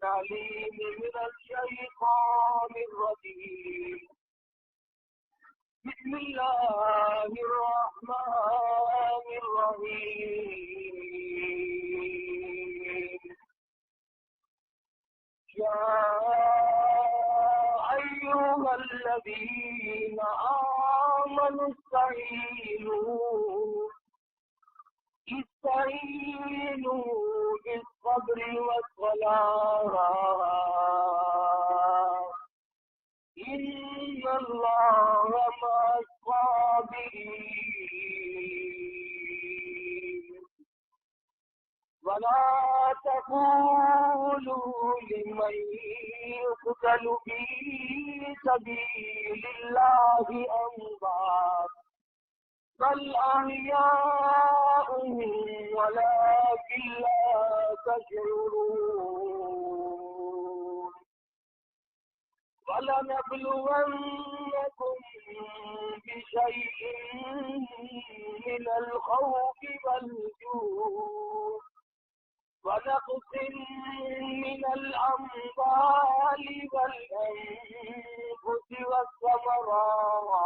العليم من الشيطان الرجيم. بسم الله الرحمن الرحيم. يا أيها الذين آمنوا استعينوا بالصبر والصلاة إن الله مع الصابرين. ولا تقولوا لمن يقتل في سبيل الله أموات بل أحياء ولكن لا تشعرون. ولنبلونكم بشيء من الخوف والجوع ونقص من الأموال والأنفس والثمرات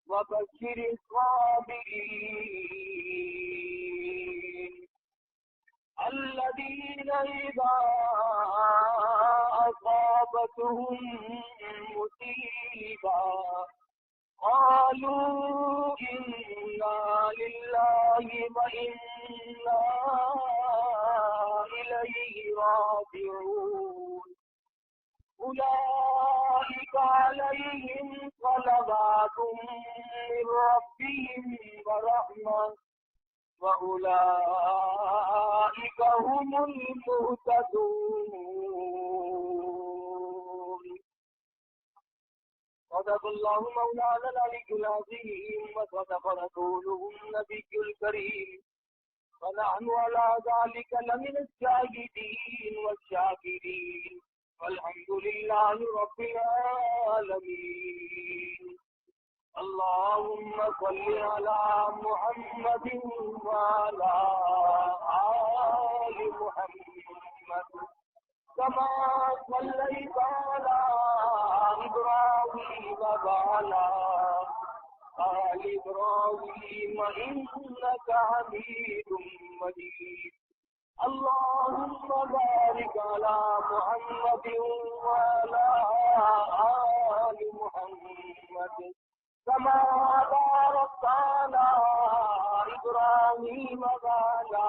وبشر الصابرين الذين إذا أصابتهم مصيبة قالوا إنا لله وإنا إليه راجعون. أولئك عليهم صلوات من ربهم ورحمة وأولئك هم المهتدون. صدق الله مولانا العلي العظيم وصدق رسوله النبي الكريم ونحن على ذلك لمن الشاهدين والشاكرين والحمد لله رب العالمين. اللهم صل على محمد وعلى آل محمد كما صليت على إبراهيم وعلى آل إبراهيم إنك حميد مجيد. اللهم بارك على محمد وعلى آل محمد كما باركت على إبراهيم وعلى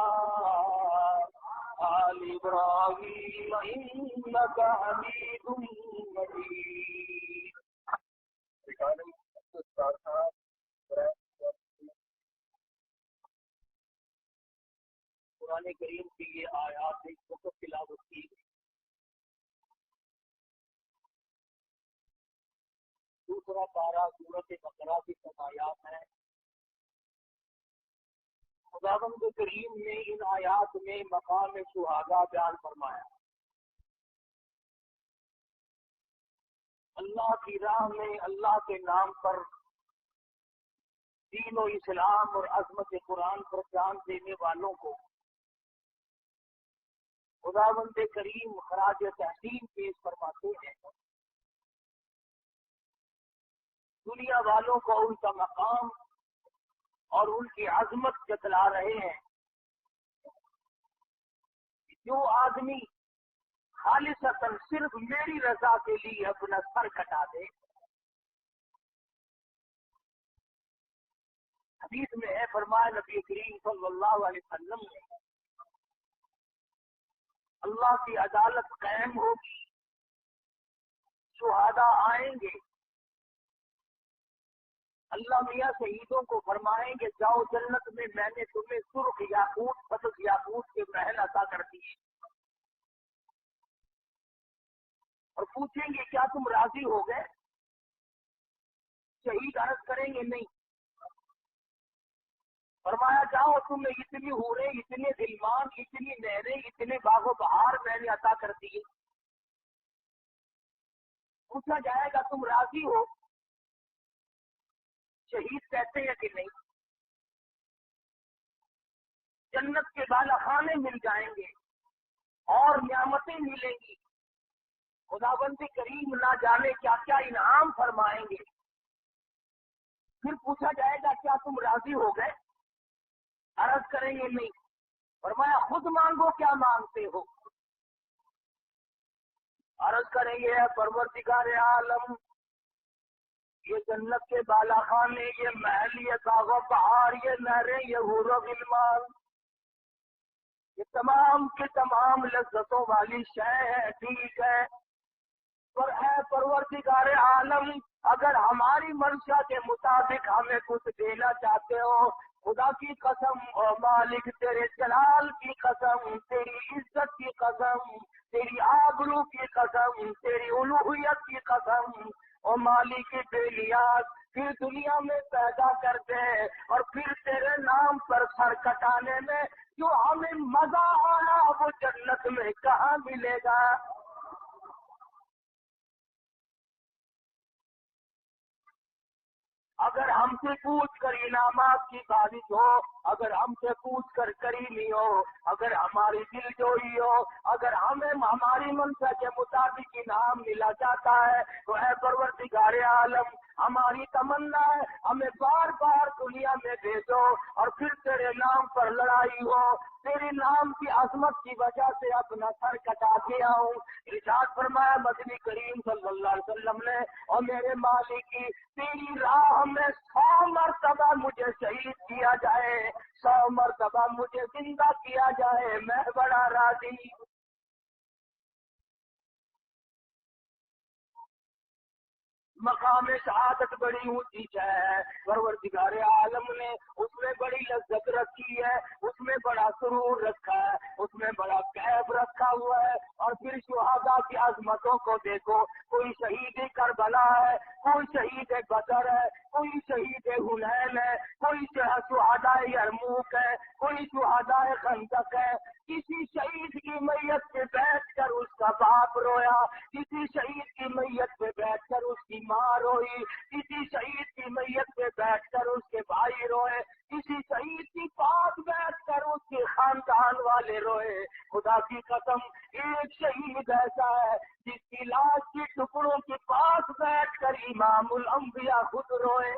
آل إبراهيم إنك حميد مجيد. قرآن کریم کی یہ آیات ایک وقت تلاوت کی. دوسرا پارہ سورۃ بقرہ کی آیات ہیں. خداوند کریم نے ان آیات میں مقام شہداء بیان فرمایا. اللہ کی راہ میں اللہ کے نام پر دین و اسلام اور عظمت قرآن پر جان دینے والوں کو خداوند کریم خراج تحسین پیش فرماتے ہیں. دنیا والوں کو ان کا مقام اور ان کی عظمت جتلا رہے ہیں. جو آدمی خالصتاً صرف میری رضا کے لیے اپنا سر کٹا دے. حدیث میں ہے فرمایا نبی کریم صلی اللہ علیہ وسلم نے اللہ کی عدالت قائم ہوگی, شہداء آئیں گے, اللہ میاں شہیدوں کو فرمائیں گے جاؤ جنت میں نے تمہیں سرخ یاقوت فتح یاقوت کے محل عطا کر دیے, اور پوچھیں گے کیا تم راضی ہو گئے؟ شہید عرض کریں گے نہیں. فرمایا جاؤ تمہیں اتنی حوریں, اتنے غلمان, اتنی نہریں, اتنے باغ و بہار میں نے عطا کر دیے. پوچھا جائے گا تم راضی ہو؟ شہید کہتے ہیں کہ نہیں. جنت کے بالا خانے مل جائیں گے और नियामतें मिलेंगी। खुदाबंद करीम ना जाने क्या क्या इनाम फरमाएंगे। फिर पूछा जाएगा क्या तुम राजी हो गए? अर्ज करेंगे नहीं। फरमाया खुद मांगो क्या मांगते हो। अर्ज करेंगे परवरदिगार आलम, ये जन्नत के बालाखाने, ये महल, ये कागो पहाड़, ये नहरें, ये हूरो गिलमान, ये तमाम के तमाम लज्जतों वाली शय है, ठीक है, पर है परवरदिगार आलम, अगर हमारी मंशा के मुताबिक हमें कुछ देना चाहते हो, खुदा की कसम और मालिक तेरे जलाल की कसम, तेरी इज्जत की कसम, तेरी आबरू की कसम, तेरी उलूहियत की कसम, और मालिक की बेनियाज फिर दुनिया में पैदा कर दे, और फिर तेरे नाम पर सर कटाने में जो हमें मजा आया वो जन्नत में कहाँ मिलेगा। अगर हमसे पूछ कर इनामात की बारिश हो, अगर हमसे पूछ कर करीमी हो, अगर हमारी दिलजोई हो, अगर हमें हमारी मंशा के मुताबिक इनाम मिला जाता है, तो है परवरदिगार आलम, हमारी तमन्ना है हमें बार बार दुनिया में भेजो, और फिर तेरे नाम पर लड़ाई हो, तेरे नाम की अजमत की वजह से अपना सर कटा के आऊं। इरशाद फरमाया मदनी करीम सल्लल्लाहु अलैहि वसल्लम ने, और मेरे मालिक की तेरी राह में 100 मरतबा मुझे शहीद किया जाए, 100 मरतबा मुझे जिंदा किया जाए, मैं बड़ा राजी। मकाम शहादत बड़ी ऊंची है, परवरदिगार आलम ने उसमें बड़ी लज्जत रखी है, उसमें बड़ा सुरूर रखा है, उसमें बड़ा कैफ रखा हुआ है। और फिर शुहादा की अजमतों को देखो, कोई शहीद करबला है, कोई शहीद बदर है, कोई शहीद हुनैन है, कोई शुहादा यरमूक है, कोई शुहादा खंदक है। किसी शहीद की मैयत पे बैठ कर उसका बाप रोया, किसी शहीद की मैयत पे बैठ कर उसकी माँ रोई, किसी शहीद की मैयत पे बैठ कर उसके भाई रोए, किसी शहीद की पास बैठ कर उसके खानदान वाले रोए। खुदा की कसम, एक शहीद ऐसा है जिसकी लाश के टुकड़ों के पास बैठ कर इमामुल अंबिया खुद रोए।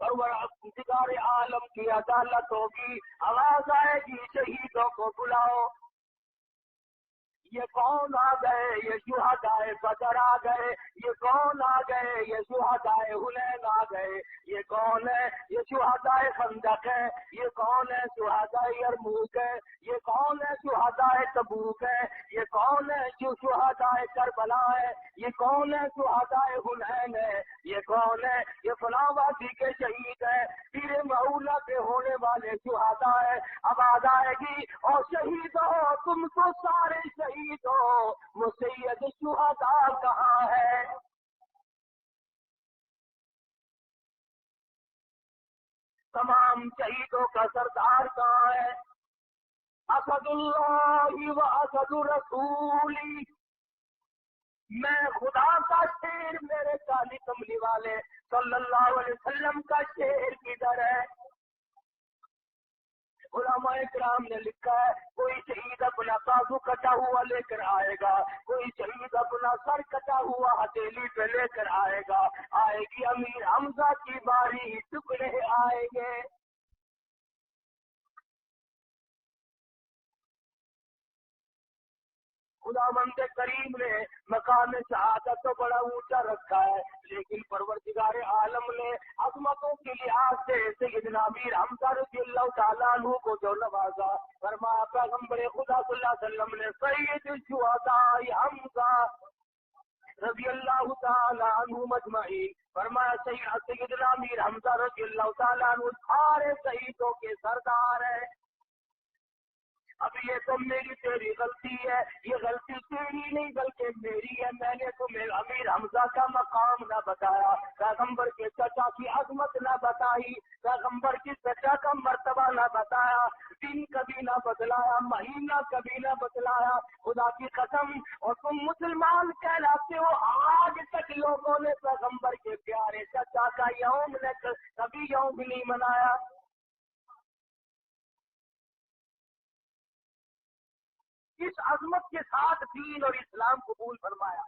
परवरदिगार आलम की अदालत होगी, आवाज आएगी शहीदों को बुलाओ। ये कौन आ गए? ये शुहदाए बदर आ गए। ये कौन आ गए? ये शुहदाए हुनैन आ गए। ये कौन है? ये शुहदाए खंदक है। ये कौन है? शुहदाए यरमूक है। ये कौन है? शुहदाए तबूक है। ये कौन है? जो शुहदाए करबला है। ये कौन है? शुहदाए हुनैन है। ये कौन है? ये फलावासी के शहीद है, पीरे मऊला के होने वाले शुहदा है। आवाज आएगी और शहीद हो तुम तो सारे शहीद हो, वो सैयद शुहदा कहाँ है? तमाम शहीदों का सरदार कहाँ है? असदुल्लाह व असदुर रसूली, मैं खुदा का शेर, मेरे काली कमली वाले सल्लल्लाहु अलैहि वसल्लम का शेर किधर है? उलमाए किराम ने लिखा है, कोई शहीद अपना बाजू कटा हुआ लेकर आएगा, कोई शहीद अपना सर कटा हुआ हथेली पे लेकर आएगा, आएगी अमीर हमजा की बारी, टुकड़े आएंगे। खुदावंद करीम ने मकाम शहादत तो बड़ा ऊंचा रखा है, लेकिन परवरदिगार आलम ने अजमतों के लिहाज से सैयदना अमीर हमजा रज़ियल्लाहु ताला अन्हु को जो नवाजा, फरमाया पैगंबर खुदा सल्लल्लाहु अलैहि वसल्लम ने सैयद शुहदा हमजा रज़ियल्लाहु ताला अन्हु मजमईन, फरमाया सैयदना अमीर हमजा रज़ियल्लाहु ताला अन्हु सारे शहीदों के सरदार है। अब ये तो मेरी तेरी गलती है, ये गलती तेरी नहीं बल्कि मेरी है। मैंने तुम्हें अमीर हमजा का मकाम न बताया, पैगंबर के चचा की अजमत न बताई, पैगंबर की चचा का मर्तबा न बताया, दिन कभी न बदलाया, महीना कभी न बदलाया। खुदा की कसम, और तुम मुसलमान कहलाते हो, आज तक लोगों ने पैगंबर के प्यारे चचा का यौम ने कभी यौम भी नहीं मनाया। इस अजमत के साथ दीन और इस्लाम कबूल फरमाया।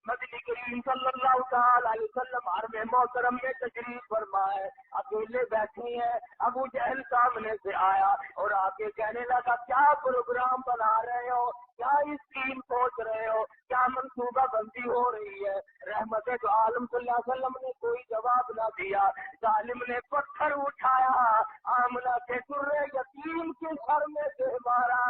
नबी करीम सल्लल्लाहु अलैहि वसल्लम हरम मोहतरम में तशरीफ फरमाए, अकेले बैठे हैं। अबू जहल सामने से आया और आके कहने लगा, क्या प्रोग्राम बना रहे हो, क्या स्कीम सोच रहे हो, क्या मंसूबा बंदी हो रही है। रहमत दो आलम सल्लल्लाहु अलैहि वसल्लम ने कोई जवाब न दिया। जालिम ने पत्थर उठाया, आमना के सुर्रे यतीम के सर में से मारा।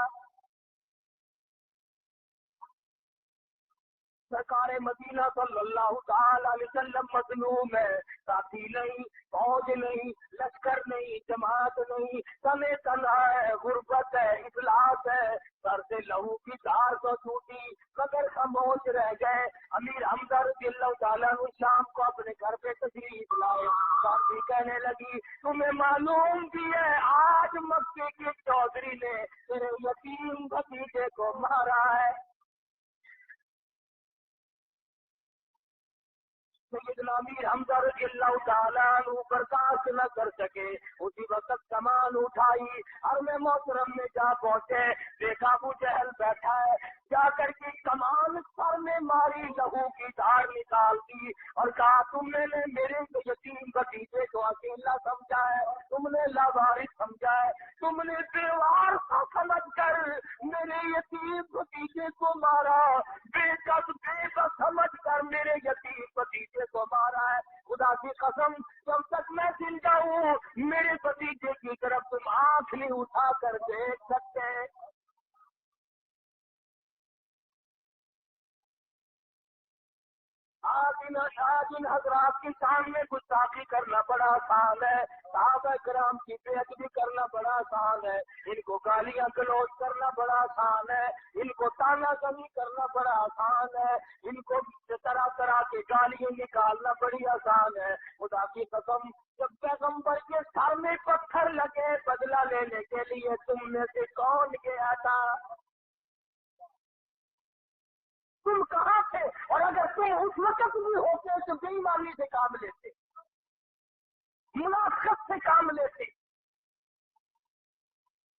सरकार मदीना सल्लल्लाहु अलैहि वसल्लम मजलूम है, साथी नहीं, फौज नहीं, लश्कर नहीं, जमात नहीं, तने तन्हा है, गुर्बत है, इफलास है। सर से लहू की धार तो छूटी मगर खामोश रह गए। अमीर हमजा रज़ियल्लाहु ताला अन्हु शाम को अपने घर पे तशरीफ लाए। साथी कहने लगी, तुम्हें मालूम भी है आज मक्के के चौधरी ने तेरे यतीम भतीजे को मारा है। सैयदना अमीर हमजा रज़ियल्लाहु ताला अन्हु बर्दाश्त न कर सके, उसी वक्त कमान उठाई और मैं मोहतरम में जा पहुंचे। देखा अबू जहल बैठा है, जाकर के कमान सर में मारी, लहू की धार निकाल दी और कहा, तुमने मेरे यतीम भतीजे को अकेला समझा है, तुमने लावारिस समझा है, तुमने बेवार सा समझ कर मेरे यतीम भतीजे को मारा, बेबस समझ कर मेरे यतीम भतीजे को मारा है। खुदा की कसम, जब तक मैं जिंदा हूँ मेरे भतीजे की तरफ तुम आंख नहीं उठा कर देख सकते। आज इन हजरात के सामने गुस्ताखी करना बड़ा आसान है, साहबा कराम की बेअदबी करना बड़ा आसान है, इनको गालियां गलौज करना बड़ा आसान है, इनको तानाज़नी करना बड़ा आसान है, इनको तरह तरह के गालियां निकालना बड़ी आसान है। खुदा की कसम, जब पैगंबर के सर में पत्थर लगे बदला लेने के लिए, तुम में से कौन गया था? तुम कहाँ थे? और अगर तुम उस वक्त भी होते तो बेईमानी से काम लेते, मुनाफिकत से काम लेते।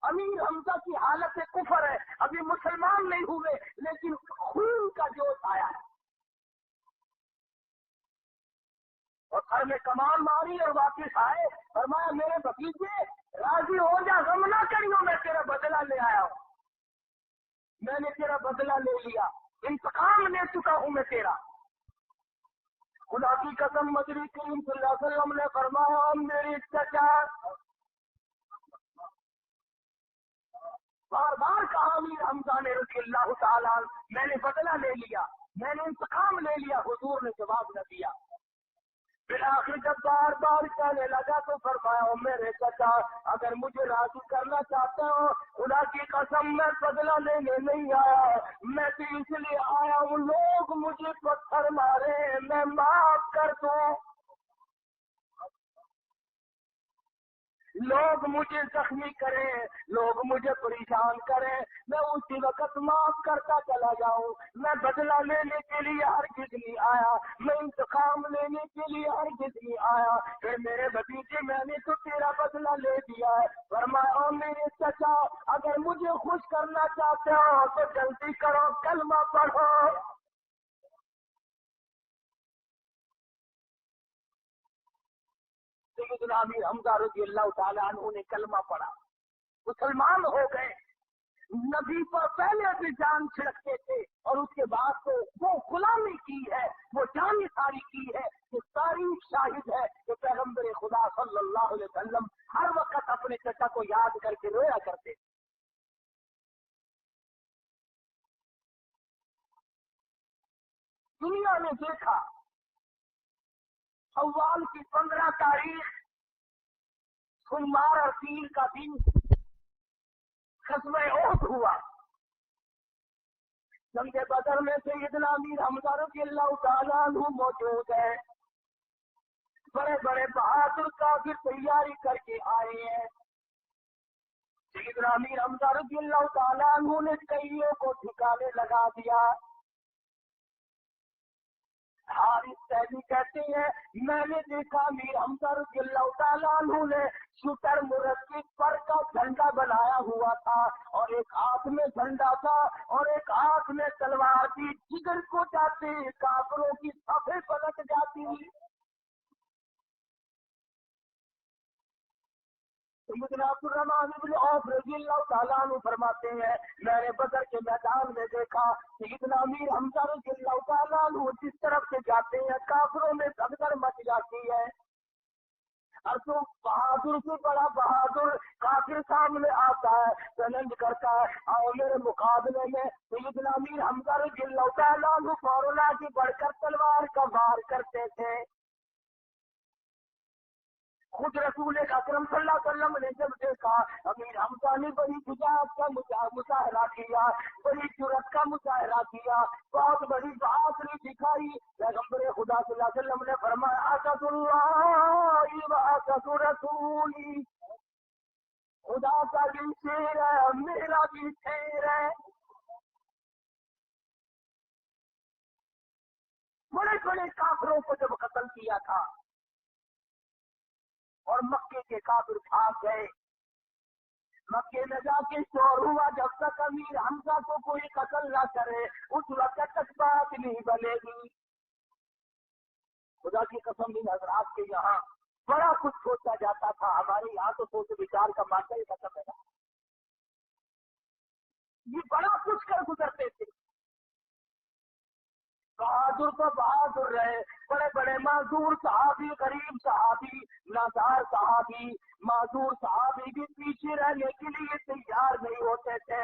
अमीर हमजा की हालत कुफर है, अभी मुसलमान नहीं हुए लेकिन खून का जोश आया है। और घर में कमान मारी और वापिस आए, फरमाया, मेरे भतीजे राजी हो जा, गम ना करियो, मैं तेरा बदला ले आया हूँ, मैंने तेरा बदला ले लिया, इंतकाम ले चुका हूं मैं तेरा। खुदा की कसम, मजरी करीम सल्लल्लाहु अलैहि वसल्लम ने फरमाया, मेरी चचा बार बार कहा, अमीर हमजा ने रज़ियल्लाहु ताला, मैंने बदला ले लिया, मैंने इंतकाम ले लिया। हुजूर ने जवाब न दिया। फिर आखिर जब बार बार कहने लगा तो फरमाया, मेरे चचा अगर मुझे राजी करना चाहते हो, खुदा की कसम मैं बदला लेने नहीं आया, मैं तो इसलिए आया हूँ लोग मुझे पत्थर मारे मैं माफ कर दूं, लोग मुझे जख्मी करें, लोग मुझे परेशान करें, मैं उसी वक्त माफ करता चला जाऊं। मैं बदला लेने के लिए हरगिज़ नहीं आया, मैं इंतकाम लेने के लिए हरगिज़ नहीं आया। फिर मेरे भतीजे, मैंने तो तेरा बदला ले दिया है। फरमाया, मेरे चचा अगर मुझे खुश करना चाहते हो तो जल्दी करो, कलमा पढ़ो। सैयदना अमीर हमजा रज़ियल्लाहु ताला अन्हु ने कलमा पढ़ा, मुसलमान हो गए। नबी पर पहले भी जान छिड़कते थे और उसके बाद तो वो गुलामी की है, वो जान सारी की है कि तारीख शाहिद है कि पैगंबर खुदा सल्लल्लाहु अलैहि वसल्लम हर वक्त अपने चचा को याद करके रोया करते। दुनिया ने देखा, शव्वाल की 15 तारीख सोमवार और पीर का दिन ग़ज़वे उहद हुआ। जंग बदर में सैयदना अमीर हमजा रज़ियल्लाहु ताला अन्हु मौजूद है। बड़े बड़े बहादुर काफिर तैयारी करके आए हैं। सैयदना अमीर हमजा रज़ियल्लाहु ताला अन्हु ने कईयों को ठिकाने लगा दिया। हारिस सैदी कहते हैं, मैंने देखा मीर हमजा रज़ियल्लाहु ताला अन्हु ने शूटर मुरक्किब पर का झंडा बनाया हुआ था और एक हाथ में झंडा था और एक हाथ में तलवार थी। जिगर को जाते काफिरों की सफे पलट जाती। सैयदना अब्दुर्रहमान इब्न औफ रज़ियल्लाहु ताला अन्हु फरमाते हैं, मैंने बदर के मैदान में देखा सैयदना मीर हमजा रज़ियल्लाहु ताला अन्हु जिस तरफ से जाते हैं काफिरों में भगदड़ मच जाती है। और तो बहादुर से बड़ा बहादुर काफिर सामने आता है, चैलेंज करता है, आओ मेरे मुकाबले में। सैयदना मीर हमजा रज़ियल्लाहु ताला अन्हु फौरन आगे बढ़कर तलवार का वार करते थे। खुद रसूल अकरम सल्लल्लाहु अलैहि वसल्लम ने जब देखा अमीर हमजा ने बड़ी शुजाअत का मुजाहरा किया, बड़ी जुर्रत का मुजाहरा किया, बहुत बड़ी बहादुरी दिखाई। पैगंबर खुदा सल्लल्लाहु अलैहि वसल्लम ने फरमाया, असदुल्लाह व असदु रसूली, खुदा का भी शेर है मेरा भी शेर है। बड़े बड़े काफिरों को जब कत्ल किया था और मक्के के काफिर भाग गए, मक्के में जाके शोर हुआ जब तक अमीर हमजा को कोई कत्ल न करे उस वक्त तक बात नहीं बनेगी। खुदा की कसम इन हजरात के यहाँ बड़ा कुछ सोचा जाता था, हमारे यहाँ तो सोच विचार का मात्रा ही खत्म है ना। ये बड़ा कुछ कर गुजरते थे, बहादुर तो बहादुर रहे, बड़े बड़े माजूर सहाबी, गरीब सहाबी, नादार सहाबी, माजूर सहाबी भी पीछे रहने के लिए तैयार नहीं होते थे।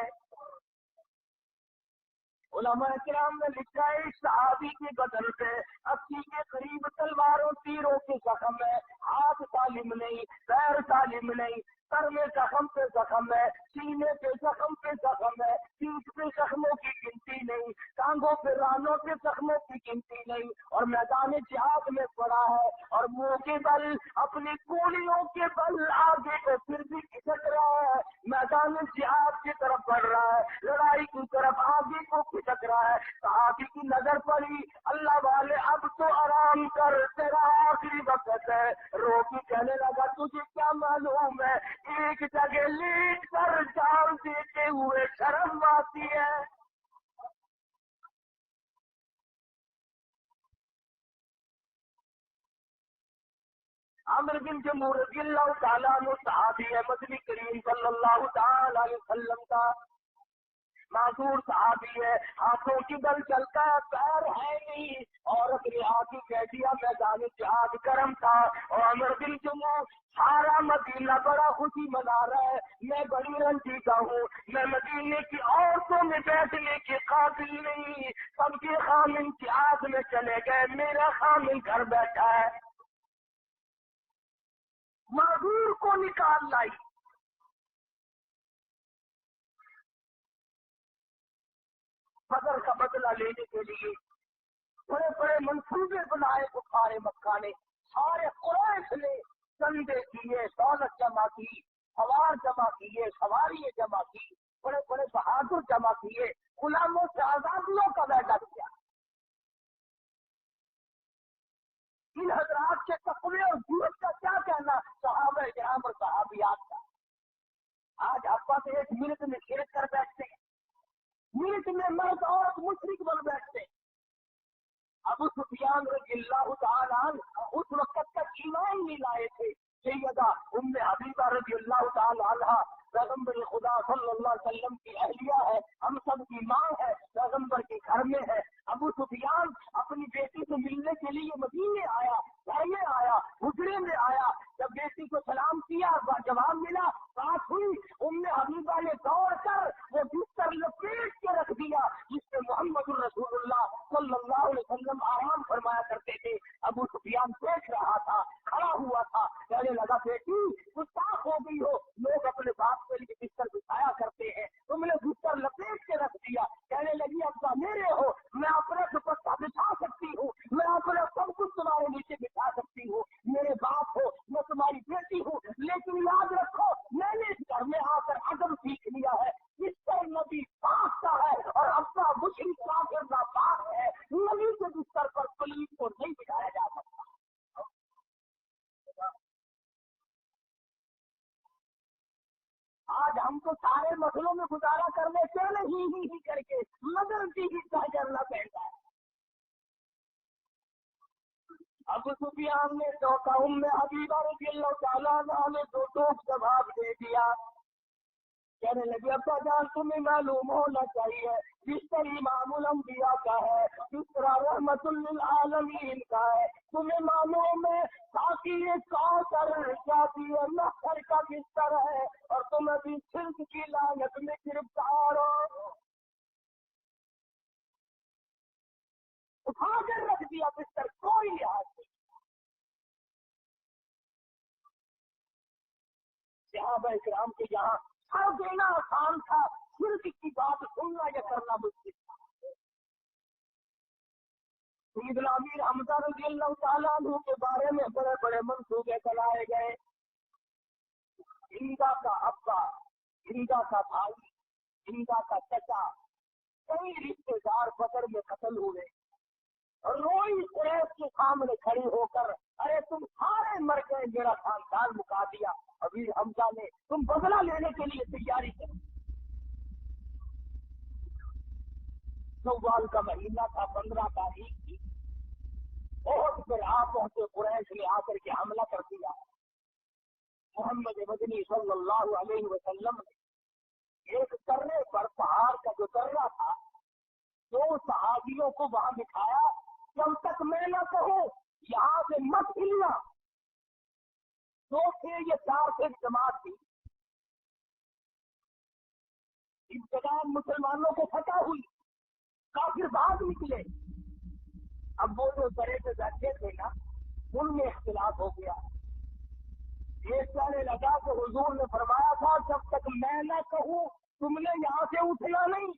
उलमा किराम ने लिखा है इस सहाबी के बदन पे 80 के करीब तलवारों तीरों के जख्म है, हाथ सालिम नहीं, पैर सालिम नहीं, सर में जख्म पे जख्म है, सीने पे जख्म है, पीठ पे जख्मों की गिनती नहीं, टांगों पे रानों पे जख्मों की गिनती नहीं, और मैदान जिहाद में पड़ा है और मुंह के बल अपनी गोलियों के बल आगे को फिर भी खिसक रहा है, मैदान जिहाद की तरफ बढ़ रहा है, लड़ाई की तरफ आगे को खिसक रहा है। सहाबी की नजर पड़ी, अल्लाह वाले अब तो आराम कर, तेरा आखिरी वक्त है। रोकी कहने लगा, तुझे क्या मालूम है, एक जगह लेट कर जान देते हुए शर्म आती है। आमिर बिन जमूर रज़ियल्लाहु ताला अन्हु सहाबी है, मदनी करीम सल्लल्लाहु ताला अलैहि वसल्लम का मासूर सहाबी है, हाथों की बल चलता है, पैर है नहीं, और अपने हाथी कह दिया मैदान जिहाद करम था। और आमिर बिन जमूर सारा मदीना बड़ा खुशी मना रहा है, मैं बड़ी रंजीदा हूँ, मैं मदीने की औरतों में बैठने के काबिल नहीं, सबके खामिन जिहाद में चले गए, मेरा खामिन घर बैठा है। मजदूर को निकाल लाई, बदर का बदला लेने के लिए बड़े बड़े मंसूबे बनाए बुखारे मक्का ने, सारे कुरैश ने चंदे किए, दौलत जमा की, सवार जमा किए, सवारी जमा की, बड़े बड़े बहादुर जमा किए, गुलामों से आजादियों का वादा किया। इन हजरात के तकवे और जूरत का क्या कहना सहाबा किराम और सहाबियात का। आज आपका तो एक मिनट में शिरक कर बैठते हैं, मिनट में मर्द औरत मुशरिक बन बैठते हैं। अबू सुफियान रज़ियल्लाहु ताला अन्हु उस वक्त तक ईमान नहीं लाए थे। सैयदा उम्मे हबीबा रज़ियल्लाहु ताला अन्हा पैगंबर खुदा सल्लल्लाहु अलैहि वसल्लम की अहलिया है, हम सब की माँ है, पैगंबर के घर में है। अबू सुफियान अपनी बेटी से मिलने के लिए मदीने आया, घर में आया, हुजरे में आया, जब बेटी को सलाम किया, जवाब मिला, बात हुई, उम्मे हबीबा ने दौड़ कर वो बिस्तर लपेट के रख दिया जिससे मोहम्मद रसूलुल्लाह सल्लल्लाहु अलैहि वसल्लम आराम फरमाया करते थे। अबू सुफियान देख रहा था, खड़ा हुआ था, कहने लगा, बेटी गुस्ताख हो गई हो, लोग अपने बाप के लिए बिस्तर बिछाया करते हैं, तुमने बिस्तर लपेट के रख दिया। कहने लगी, अब्बा मेरे हो, मैं अपना दुपट्टा बिछा सकती हूँ, मैं अपना सब कुछ तुम्हारे नीचे बिछा सकती हूँ, मेरे बाप हो, मैं तुम्हारी बेटी हूँ, लेकिन याद रखो मैंने इस घर में आकर अदब सीख लिया है, इस पर नबी पाक का है और अब्बा मुशरिक काफिर नापाक है, नबी के बिस्तर पर पुलिस ہم تو سارے مسئلوں میں گزارا کر لیتے نہیں ہی کر کے مگر کی حصہ کرنا پڑتا ہے. ابو سفیان نے ٹوکا حبیبہ رضی اللہ تعالیٰ عنہ نے دو ٹوک جواب دے دیا. کہنے لگے ابا جان تمہیں معلوم ہونا چاہیے جس طرح امام الانبیاء کا ہے جس طرح رحمت للعالمین کا ہے تمہیں معلوم ہے تاکہ یہ کوثر جاتی ہے نخر کا بستر ہے اور تم ابھی شرک کی لعنت میں گرفتار ہو. اٹھا کر رکھ دیا بستر کوئی لحاظ نہیں. صحابہ کرام کے یہاں سر دینا آسان تھا شرک کی بات سننا یا کرنا مشکل تھا. سیدنا امیر حمزہ رضی اللہ تعالیٰ عنہ کے بارے میں بڑے بڑے منصوبے چلائے گئے. ہندا کا ابا، ہندا کا بھائی، ہندا کا چچا، کئی رشتے دار بدر میں قتل ہوئے اور روئی قریش کے سامنے کھڑی ہو کر ارے تم سارے مر گئے میرا خاندان مکا دیا. امیر حمزہ نے تم بدلہ لینے کے لیے تیاری کرو. شوال کا مہینہ تھا 15 تاریخ کی. بہت پھر آپ پہنچے قریش نے آ کر کے حملہ کر دیا. محمد مدنی صلی اللہ علیہ وسلم نے ایک کرنے پر پہاڑ کا جو درہ تھا 2 صحابیوں کو وہاں بٹھایا. جب تک میں نہ کہوں یہاں سے مت ہلنا. 2 تھے یا 4 تھے جماعت تھی. ابتدا مسلمانوں کو فتح ہوئی کافر بعد نکلے. اب وہ جو بڑے سے بیٹھے تھے نا ان میں اختلاف ہو گیا. ایک کہنے لگا کہ حضور نے فرمایا تھا جب تک میں نہ کہوں تم نے یہاں سے اٹھنا نہیں.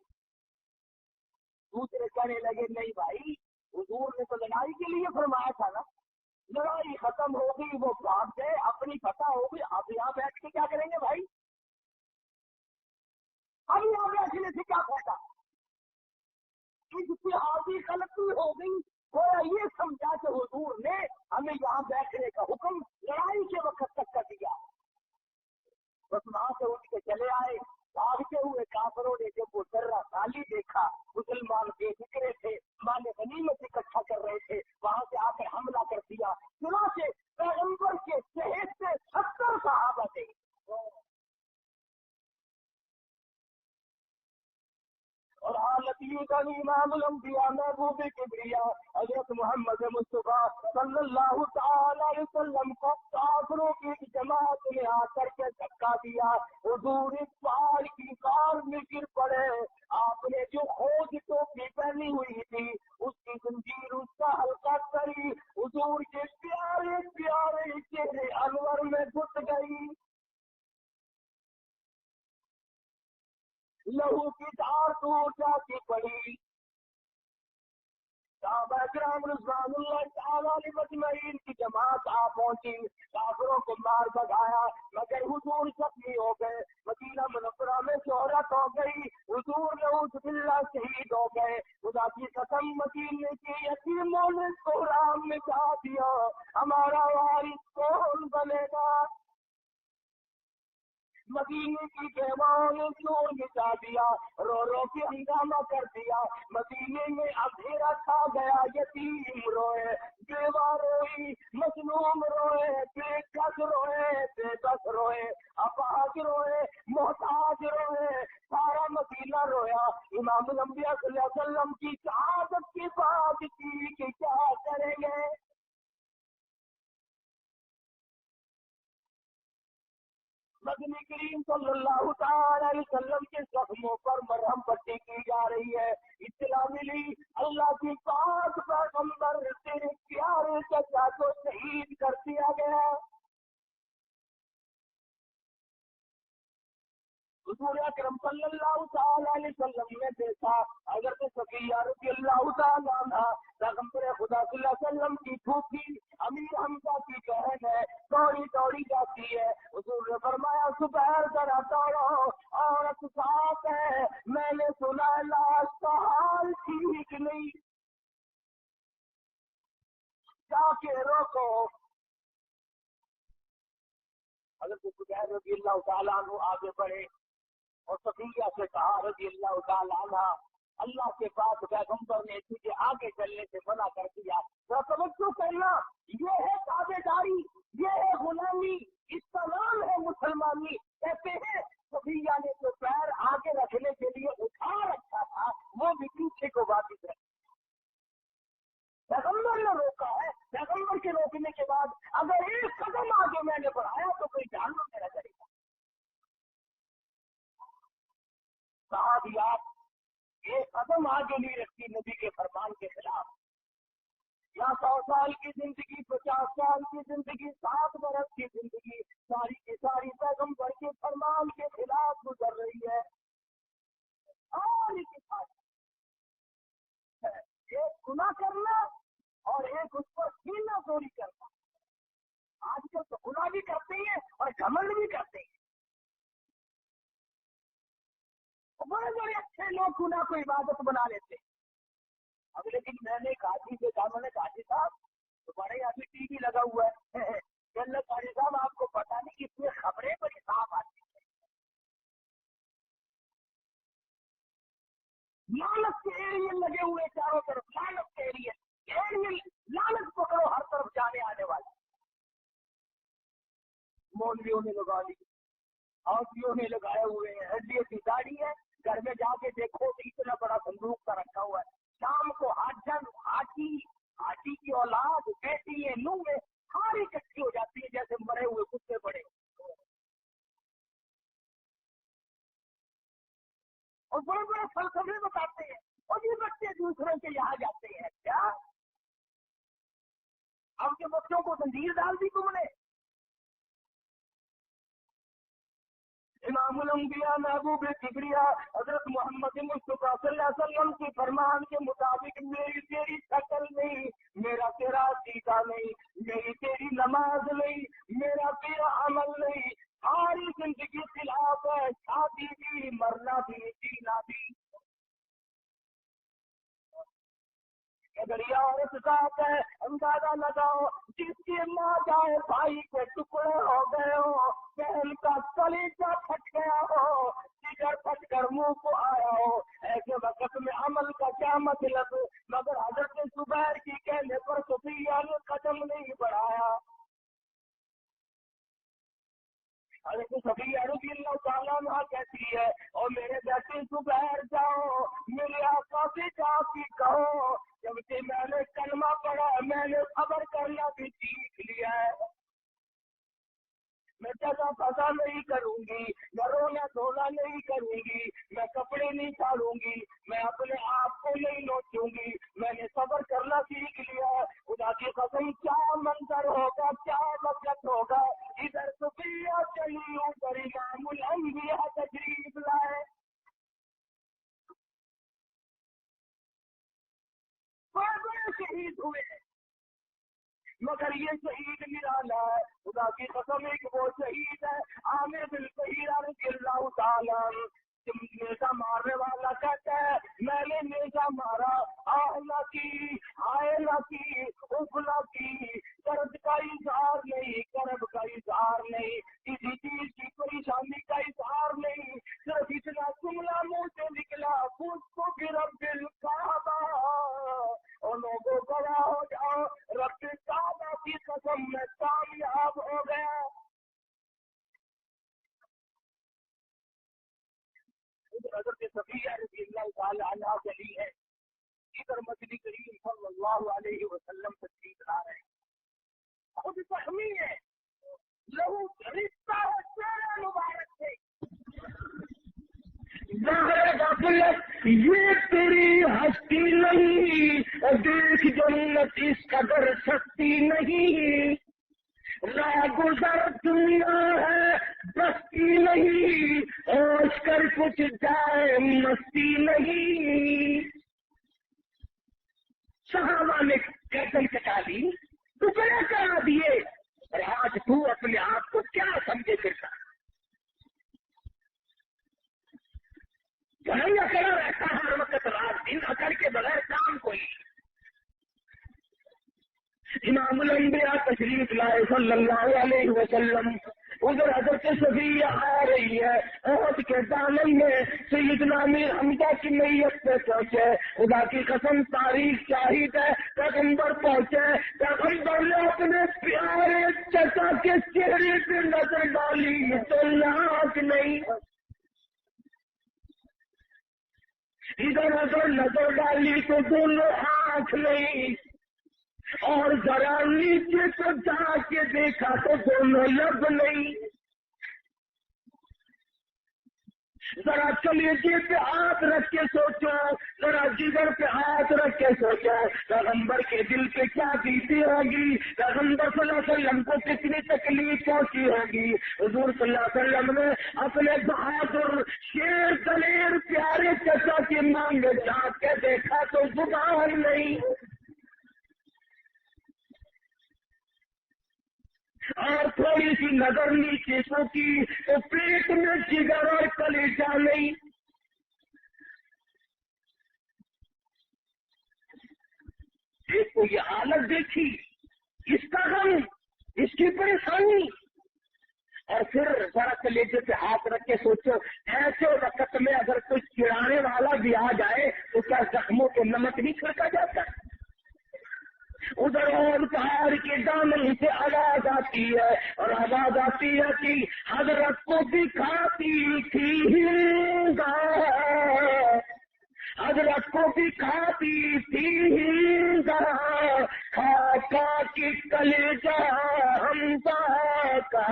دوسرے کہنے لگے نہیں بھائی حضور نے تو لڑائی کے لیے فرمایا تھا نا. لڑائی ختم ہو گئی وہ بھاگ گئے اپنی فتح ہو گئی. اب یہاں بیٹھ کے کیا کریں گے بھائی؟ اب یہاں بیٹھنے سے کیا فائدہ؟ اتحادی غلطی ہو گئی. تھوڑا یہ سمجھا کہ حضور نے ہمیں یہاں بیٹھنے کا حکم لڑائی کے وقت تک کر دیا. بس وہاں سے اٹھ کے چلے آئے. بھاگتے ہوئے کافروں نے جب وہ درہ خالی دیکھا مسلمان بے فکرے تھے مال غنیمت اکٹھا کر رہے تھے وہاں سے آ کر حملہ کر دیا. چنانچہ پیغمبر کے صحت سے 70 صحابہ تھے. اور حالت یوں کا امام الانبیاء محبوب کبریا حضرت محمد مصطفیٰ صلی اللہ تعالی علیہ وسلم کو کافروں کی جماعت نے آ کر کے دھکا دیا. حضور اس پہاڑ کی کار میں گر پڑے. آپ نے جو خوج ٹوپی پہنی ہوئی تھی اس کی زنجیر اس کا ہلکا کری. حضور کے پیارے پیارے چہرے انور میں گھس گئی. لہو کی دھار ٹوٹ جاتی پڑی. صحابہ کرام رضوان اللہ تعالی علیہ مجمعین کی جماعت آ پہنچی. کافروں کو مار بھگایا مگر حضور زخمی ہو گئے. مدینہ منورہ میں شہرت ہو گئی. حضور نعوذ باللہ شہید ہو گئے. خدا کی قسم مدینے کے یتیموں نے کوہرام میں جا دیا ہمارا وارث کون بنے گا. مدینے کی بیواؤں نے چور مٹا دیا رو رو کے ہنگامہ کر دیا. مدینے میں اندھیرا چھا گیا. یتیم روئے بیوہ روئی مظلوم روئے بے کس روئے بے بس روئے اپاہج روئے محتاج روئے. سارا مدینہ رویا. امام الانبیاء صلی اللہ علیہ وسلم کی شہادت کی بات کی کہ کیا کریں گے. مدنی کریم صلی اللہ تعالی علیہ وسلم کے زخموں پر مرہم پٹی کی جا رہی ہے. اطلاع ملی اللہ کی پاک پیغمبر تیرے پیارے چچا کو شہید کر دیا گیا. حضور اکرم صلی اللہ تعالی علیہ وسلم نے دیکھا حضرت صفیہ رضی اللہ تعالی عنہ پیغمبر خدا صلی اللہ علیہ وسلم کی پھوپھی امیر حمزہ کی بہن ہے دوڑی دوڑی جاتی ہے. حضور نے فرمایا زبیر ذرا دوڑو عورت ساتھ ہے میں نے سنا لاش کا حال ٹھیک نہیں جا کے روکو. حضرت زبیر رضی اللہ تعالیٰ عنہ آگے بڑھے. اور सफिया से कहा रजी अल्लाह ताला अन्हा, अल्लाह के पास पैगंबर ने तुझे आगे चलने से मना कर दिया। तो तवज्जो करना, ये है ताबेदारी, ये है गुलामी, इसका नाम है मुसलमानी। कहते हैं सफिया ने तो पैर आगे रखने के लिए उठा रखा था, वो भी पीछे को वापिस रखा। पैगंबर ने रोका है, पैगंबर के रोकने के बाद अगर एक कदम आगे मैंने बढ़ाया तो कोई जानवर मेरा करेगा। सहाबियात एक कदम आगे नहीं रखती नबी के फरमान के खिलाफ। या 100 साल की जिंदगी, 50 साल की जिंदगी, 7 बरस की जिंदगी, सारी की सारी पैगंबर के फरमान के खिलाफ गुजर रही है। सारी की सारी एक गुनाह करना और एक उस पर सीना चोरी करना। आजकल तो गुनाह भी करते हैं और घमंड भी करते हैं। बड़े बड़े अच्छे लोग गुनाह को इबादत बना लेते हैं। अगले दिन मैंने काजी से कहा, मैंने काजी साहब तुम्हारे यहाँ भी टीवी लगा हुआ है, काजी साहब आपको पता नहीं कितनी खबरें बड़ी साफ आती है। लालच के एरियल लगे हुए चारों तरफ, लालच के एरियल, लालच पकड़ो हर तरफ जाने आने वाले। मौलवियों ने लगा ली, हाथियों ने लगाए हुए हैं, हड्डियों की दाढ़ी है। घर में जाके देखो तो इतना बड़ा संदूक का रखा हुआ है। शाम को हाथी की औलाद, बेटी है, नूह में सारी इकट्ठी हो जाती है जैसे मरे हुए कुत्ते बड़े, और बड़े बड़े फलसफे बताते हैं। और ये बच्चे दूसरों के यहाँ जाते हैं। क्या आपके बच्चों को जंजीर डाल दी तुमने? इमामुल अंबिया महबूब किबरिया हजरत मोहम्मद मुस्तफा सल्लल्लाहु अलैहि वसल्लम के फरमान के मुताबिक मेरी तेरी शक्ल नहीं, मेरा तेरा सीधा नहीं, मेरी तेरी नमाज नहीं, मेरा तेरा अमल नहीं, सारी जिंदगी खिलाफ है। शादी भी, मरना भी, जीना भी। अगर ये औरत साथ है, अंदाजा लगाओ, जिसके माँ जाए भाई के टुकड़े हो गए हो, बहन का कलेजा फट गया हो, जिगर फट कर मुंह को आया हो, ऐसे वक्त में अमल का क्या मतलब? मगर हजरत जुबैर की कहने पर सफिया ने कदम नहीं बढ़ाया। हजरत सफिया रज़ी अल्लाह ताला अन्हा कहती है, और मेरे बेटे जुबैर जाओ, मेरे आका से जाके कहो, जब से मैंने कलमा पढ़ा मैंने खबर करना भी सीख लिया है। मैं जगह फसा नहीं करूंगी, मैं रोना धोना नहीं करूंगी, मैं कपड़े नहीं झाड़ूंगी, मैं अपने आप को नहीं नोचूंगी, मैंने सब्र करना सीख लिया। खुदा की कसम क्या मंजर होगा, क्या वक्त होगा। इधर सफिया चली, उधर इमामुल अंबिया तशरीफ लाए। बड़े बड़े शहीद हुए, मगर ये शहीद निराला है। खुदा की कसम एक वो शहीद है, आमिर बिन सहीरा रज़ियल्लाहु ताला अन्हु। नेजा मारने वाला कहता है, मैंने नेजा मारा, आह ना की, हाय ना की, उफ ना की, दर्द का इजहार नहीं, करब का इजहार नहीं, किसी चीज की परेशानी का इजहार नहीं, सिर्फ इतना जुमला मुंह से निकला, उसको भी रब्बिल काबा, और लोगों गवाह हो जाओ, रब्बिल काबा की कसम में कामयाब हो गया। हज़रत सफिया रज़ियल्लाहु ताला अन्हा चली है, इधर मदनी करीम सल्लल्लाहु अलैहि वसल्लम तशरीफ ला रहे हैं। खुद जख्मी है, लहू रिश्ता है चेहरे मुबारक से। ये तेरी हस्ती नहीं, देख जन्नत इस कदर सस्ती नहीं, गुजर दुनिया है बस्ती नहीं, होश कर कुछ जाए मस्ती नहीं। सहाबा ने गर्दन कटा ली, टुकड़े करा दिए, और आज तू अपने आप को क्या समझे फिरता? नहीं अकेला रहता हर वक्त रात दिन, अकड़ के बगैर काम कोई। इमामुल अंबिया तशरीफ लाए सल्लल्लाहु अलैहि वसल्लम, ادھر حضرت صفیہ آ رہی ہے، احد کے دامن میں سیدنا امیر حمزہ کی میت پہ پہنچے، خدا کی قسم تاریخ شاہد ہے، پیغمبر پہنچے، پیغمبر نے اپنے پیارے چچا کے چہرے پہ نظر ڈالی تو لاکھ نہیں، ادھر ادھر نظر ڈالی تو دونوں آنکھ نہیں، اور ذرا نیچے کو جا کے دیکھا تو دونوں لب نہیں، ذرا کلیجے پہ ہاتھ رکھ کے سوچو، ذرا جگر پہ ہاتھ رکھ کے سوچو، پیغمبر کے دل پہ کیا بیتی ہوگی، پیغمبر صلی اللہ علیہ وسلم کو کتنی تکلیف پہنچی ہوگی۔ حضور صلی اللہ علیہ وسلم نے اپنے بہادر شیر دلیر پیارے چچا کی مانگ میں جھانک کے دیکھا تو زبان نہیں، اور تھوڑی سی نظر نیچے کو کی تو پیٹ میں جگر اور کلیجہ نہیں۔ ایک تو یہ حالت دیکھی، اس کا غم، اس کی پریشانی، اور پھر ذرا کلیجے پہ ہاتھ رکھ کے سوچو، ایسے وقت میں اگر کچھ چڑھانے والا بھی آ جائے تو کیا زخموں کو نمک نہیں چھڑکا جاتا؟ ادھر اور پہاڑ کے دامن سے آواز آتی ہے، اور آواز آتی ہے کہ حضرت کو دکھاتی تھی گا، حضرت کو دکھاتی تھی گا، کھا کی کلیجہ حمزہ کا۔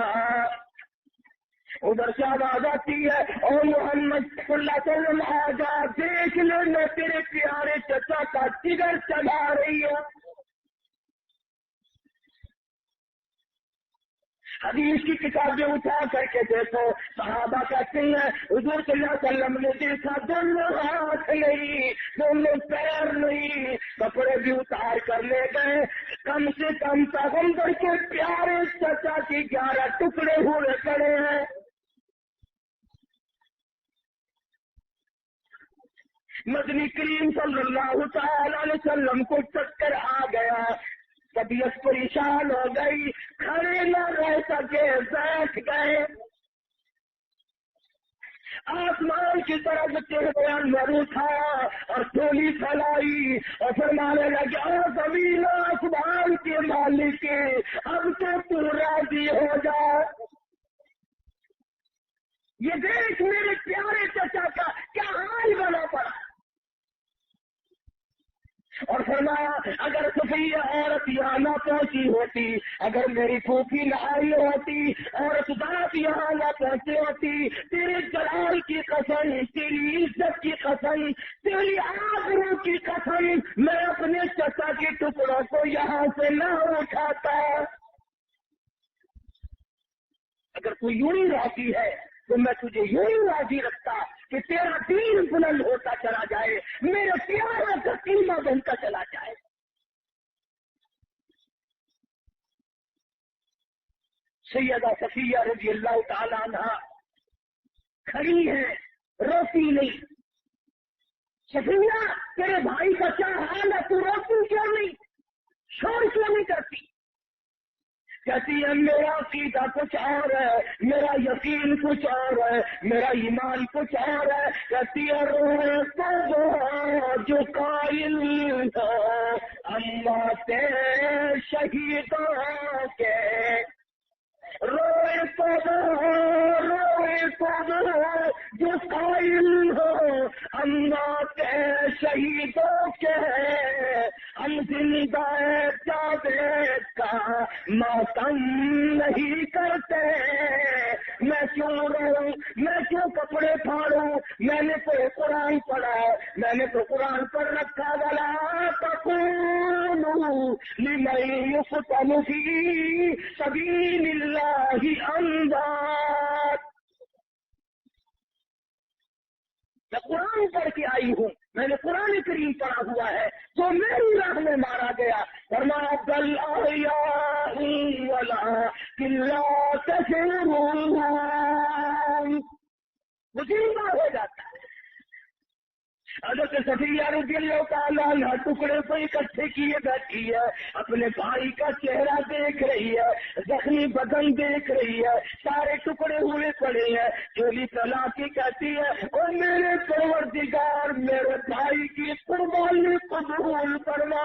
ادھر سے آواز آتی ہے، او محمد صلی اللہ علیہ وسلم آجا دیکھ لے، میں تیرے پیارے چچا کا جگر چلا رہی ہوں۔ حدیث کی کتابیں اٹھا کر کے دیکھو، صحابہ کہتے ہیں حضور صلی اللہ علیہ وسلم نے دیکھا دونوں ہاتھ نہیں، دونوں پیر نہیں، کپڑے بھی اتار کر لے گئے، کم سے کم پیغمبر کے پیارے چچا کی 11 ٹکڑے ہوئے پڑے ہیں۔ مدنی کریم صلی اللہ تعالی علیہ وسلم کو چکر آ گیا، طبیعت پریشان ہو گئی، کھڑے نہ رہ سکے، بیٹھ گئے، آسمان کی طرف چہرے انور اٹھایا اور ٹولی پھیلائی اور فرمانے لگے، او زمین و آسمان کے مالک، اب تو راضی ہو جا، یہ دیکھ میرے پیارے چچا کا کیا حال بنا پڑا۔ اور فرمایا اگر صفیہ عورت یہاں نہ پہنچی ہوتی، اگر میری پھوپھی نہ آئی ہوتی، عورت ذات یہاں نہ پہنچی ہوتی، تیرے جلال کی قسم، تیری عزت کی قسم، تیری آبرو کی قسم، میں اپنے چچا کے ٹکڑوں کو یہاں سے نہ اٹھاتا۔ اگر تو یوں ہی راضی ہے تو میں تجھے یوں ہی راضی رکھتا کہ تیرا دین بلند ہوتا چلا جائے، میرے پیاروں کا قیمہ بنتا چلا جائے۔ سیدہ صفیہ رضی اللہ تعالی عنہا کھڑی ہے، روتی نہیں۔ صفیہ تیرے بھائی کا کیا حال ہے، تو روتی کیوں نہیں، شور کیوں نہیں کرتی؟ کہتی ہے میرا عقیدہ کچھ اور ہے، میرا یقین کچھ اور ہے، میرا ایمان کچھ اور ہے۔ کہتی ہے روئے تو جو قائل ہو اموات شہیدوں کے، روئے تو جو قائل ہو اموات شہیدوں کے، ہم زندہ جاوید کا ماتم نہیں کرتے۔ میں کیوں رہوں، میں کیوں کپڑے پھاڑوں، میں نے تو قرآن پڑھا ہے، میں نے تو قرآن پڑھ رکھا، ولا تقولوا لمن يقتل في سبيل الله اموات۔ میں قرآن پڑھ کے آئی ہوں، میں نے قرآن کریم پڑھا ہوا ہے، تو میری راہ میں مارا گیا، فرمایا بل احیاء ولکن لا تشعرون، وہ زندہ ہو جاتا ہے۔ حضرت सफिया रज़ी अल्लाह तआला अन्हा टुकड़े पे इकट्ठे किए बैठी है, अपने भाई का चेहरा देख रही है, जख्मी बदन देख रही है, सारे टुकड़े हुए पड़े हैं। चोली फैला के कहती है, ओ मेरे परवरदिगार, मेरे भाई की कुर्बानी कबूल फरमा,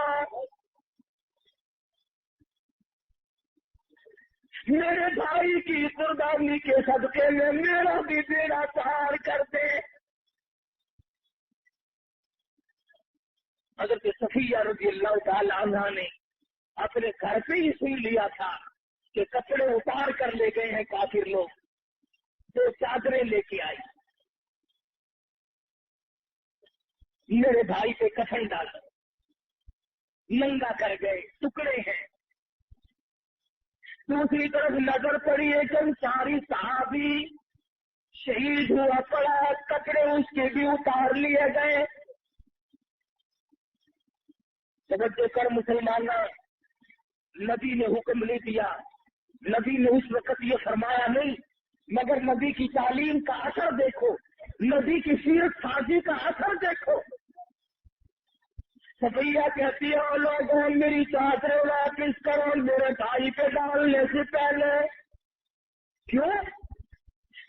मेरे भाई की कुर्बानी के सदके में मेरा भी बेड़ा पार कर दे। हज़रत सफिया रज़ी अल्लाह तआला अन्हा ने अपने घर पे ही सुन लिया था कि कपड़े उतार कर ले गए हैं काफिर लोग, तो चादरें लेके आई, मेरे भाई पे कफन डाला, नंगा कर गए, टुकड़े हैं। दूसरी तरफ नजर पड़ी एक अंसारी सहाबी शहीद हुआ पड़ा, कपड़े उसके भी उतार लिए गए। तवज्जो कर मुसलमाना, नबी ने हुक्म नहीं दिया, नबी ने उस वक्त ये फरमाया नहीं, मगर नबी की तालीम का असर देखो, नबी की सीरत साजी का असर देखो। सफिया कहती है, लोगों मेरी चादरें वापिस करो मेरे भाई पे डालने से पहले। क्यों?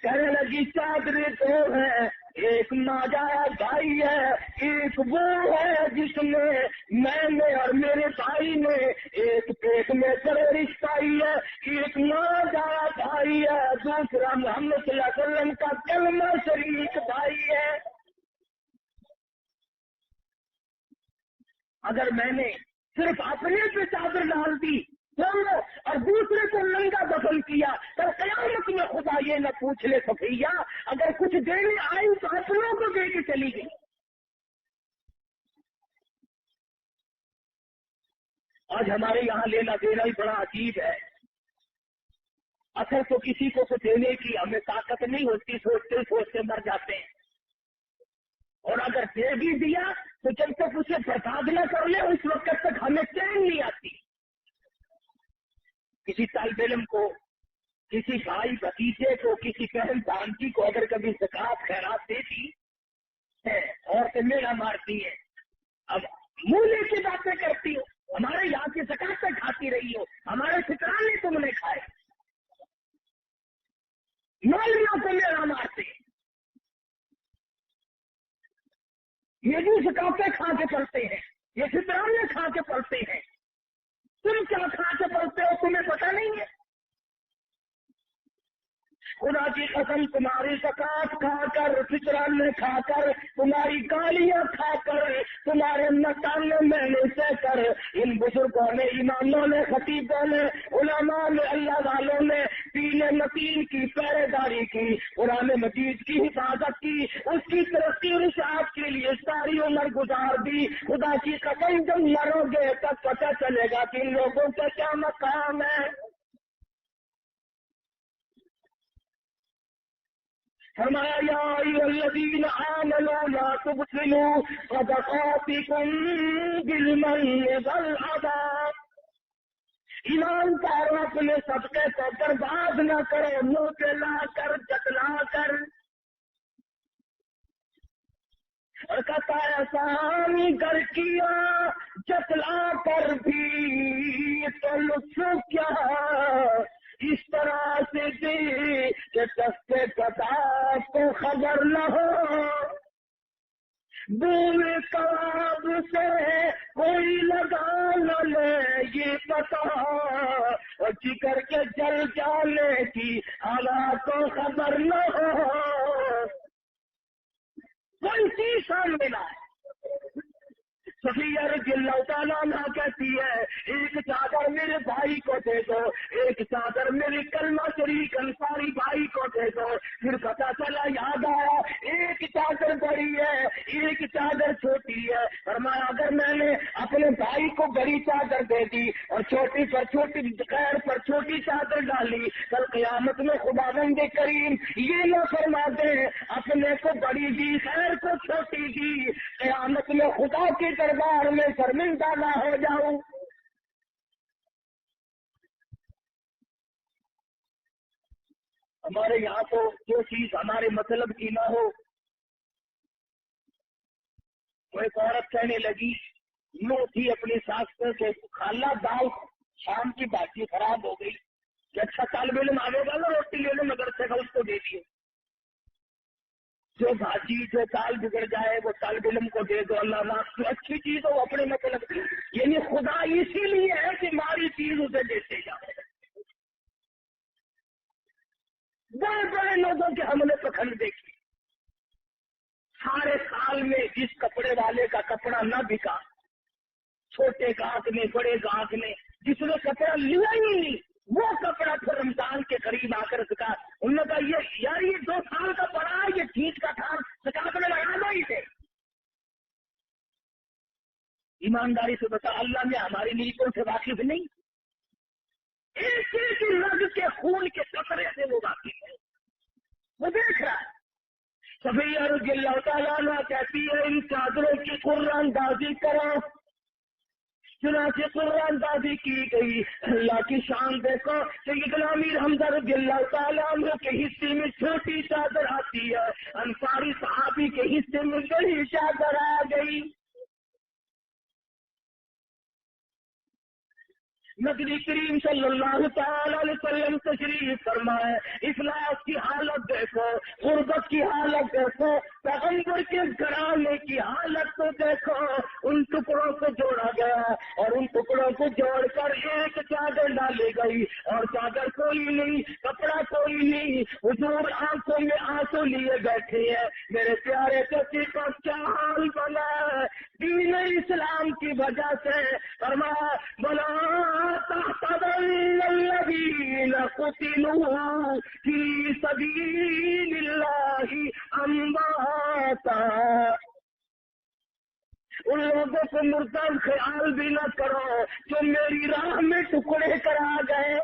कहने लगी चादरें दो है, एक नाजायज भाई है, एक वो है जिसमें मैंने और मेरे भाई ने एक पेट में बड़े रिश्ता ही है, एक नाजायज भाई है, दूसरा मोहम्मद सल्लल्लाहु अलैहि वसल्लम का कलमा शरीक भाई है। अगर मैंने सिर्फ अपने पे चादर डाल दी और दूसरे को नंगा दफन किया तो कयामत में खुदा ये न पूछ ले सफिया, अगर कुछ देने आई तो अपनों को दे के चली गई। आज हमारे यहाँ लेना देना ही बड़ा अजीब है। असल तो किसी को देने की हमें ताकत नहीं होती, सोचते सोचते मर जाते हैं, और अगर दे भी दिया तो जब तक उसे बर्बाद न कर ले उस वक्त तक हमें चैन नहीं आती। किसी तालिब इल्म को, किसी भाई भतीजे को, किसी बहन भांजी को अगर कभी ज़कात खैरात दे दी है और से मेरा मारती है, अब मूल्य की बातें करती हो, हमारे यहाँ की ज़कात खाती रही हो, हमारे फितराने तुमने खाए, मौलवियों को मेरा मारते, ये भी ज़कातें खा के पलते हैं, ये फितराने खा के पलते हैं, तुम क्या खा के पलते हो, तुम्हें पता नहीं है। खुदा की कसम, तुम्हारी ज़कात खाकर, फितराने खाकर, तुम्हारी गालियां खाकर, तुम्हारे नकाने मैंने सहकर, इन बुजुर्गों ने, इमामों ने, खतीबों ने, उलमा ने, अल्लाह वालों ने दीन मतीन की पहरेदारी की, कुरान मजीद की हिफाजत की, उसकी तरक्की और इशाअत के लिए सारी उम्र गुजार दी। खुदा की कसम, जब मरोगे तब पता चलेगा कि इन लोगों का क्या मकाम है। फरमाया, या अय्युहल्लज़ीना आमनू ला तुबतिलू सदक़ातिकुम बिल-मन्नि वल-अज़ा। ईमानदार अपने सदक़े को बर्बाद न करो, मुंह पे ला कर, जतला कर। और कहता है, आसान कर किया जतला कर भी तो लुत्फ़ क्या, इस तरह से दे कि दस्ते गदा को खबर न हो, दूर कबाब से कोई लगा न ले ये पता, और जिगर के जल जाने की हवा को खबर न हो, कोई चीज सामने ना है। सफिया रज़ी अल्लाह तआला अन्हा कहती है, एक चादर मेरे भाई को दे दो, एक चादर मेरे कलमा शरीक अंसारी भाई को दे दो। फिर पता चला, याद आया, एक चादर बड़ी है, एक चादर छोटी है। फरमाया, अगर मैंने अपने भाई को बड़ी चादर दे दी और छोटी पर छोटी, खैर पर छोटी चादर डाली, कल क़यामत में खुदावंद करीम ये न फरमा दे अपने को बड़ी दी, खैर को छोटी दी, क़यामत में खुदा के दरबार में शर्मिंदा ना हो जाऊं। हमारे यहाँ तो जो चीज हमारे मतलब की ना हो वो एक औरत कहने लगी, यूं थी अपनी सास को कि खाला दाल शाम की बाजी खराब हो गई कि अच्छा तालब इल्म आवेगा ना रोटी ले लो मदरसे का, उसको दे दिए। जो भाजी जो दाल बिगड़ जाए वो तालब इल्म को दे दो, अल्लाह ना तो अच्छी चीज हो अपने मतलब, यानी खुदा इसीलिए है कि मारी चीज उसे देते जाओ। बड़े बड़े लोगों के हमने पखंड देखी, सारे साल में जिस कपड़े वाले का कपड़ा न बिका, छोटे गाहक ने बड़े गाहक ने जिसने कपड़ा लिया ही नहीं, वो कपड़ा फिर रमजान के करीब आकर सका। उन्होंने कहा ये यार ये 2 साल का पड़ा है, ये चीज का था, सकात में लगा दो इसे। ईमानदारी से बता, अल्लाह ने हमारी नीयतों से वाकिफ नहीं, एक एक रग के खून के कतरे से वो वाकिफ है, वो देख रहा है। सफैया रज़ियल्लाहु तआला अन्हा कहती है, इन चादरों की कुर्बानदाजी करो। चुनाचे कुर्बानदाजी की गई। अल्लाह की शान देखो, सैयदना अमीर हमजा रज़ियल्लाहु तआला अन्हु के हिस्से में छोटी चादर आती है, अंसारी सहाबी के हिस्से में बड़ी चादर आ गई। नबी करीम सल्लल्लाहु तआला अलैहि वसल्लम तशरीफ फरमाए, इफ्लास की हालत देखो, गुर्बत की हालत देखो, पैगंबर के घराने की हालत तो देखो। उन टुकड़ों को जोड़ा गया और उन टुकड़ों को जोड़कर एक चादर डाली गई, और चादर कोई नहीं, कपड़ा कोई नहीं। हुजूर आंखों में आंसू लिए बैठे हैं। मेरे प्यारे पति का क्या हाल बना है दीन इस्लाम की वजह से। फरमाया बला तहतदल्लज़ीन कुतिलू फी सबीलिल्लाहि अम्वाता। उन लोगों को मुर्दा ख्याल भी न करो जो मेरी राह में टुकड़े करा गए।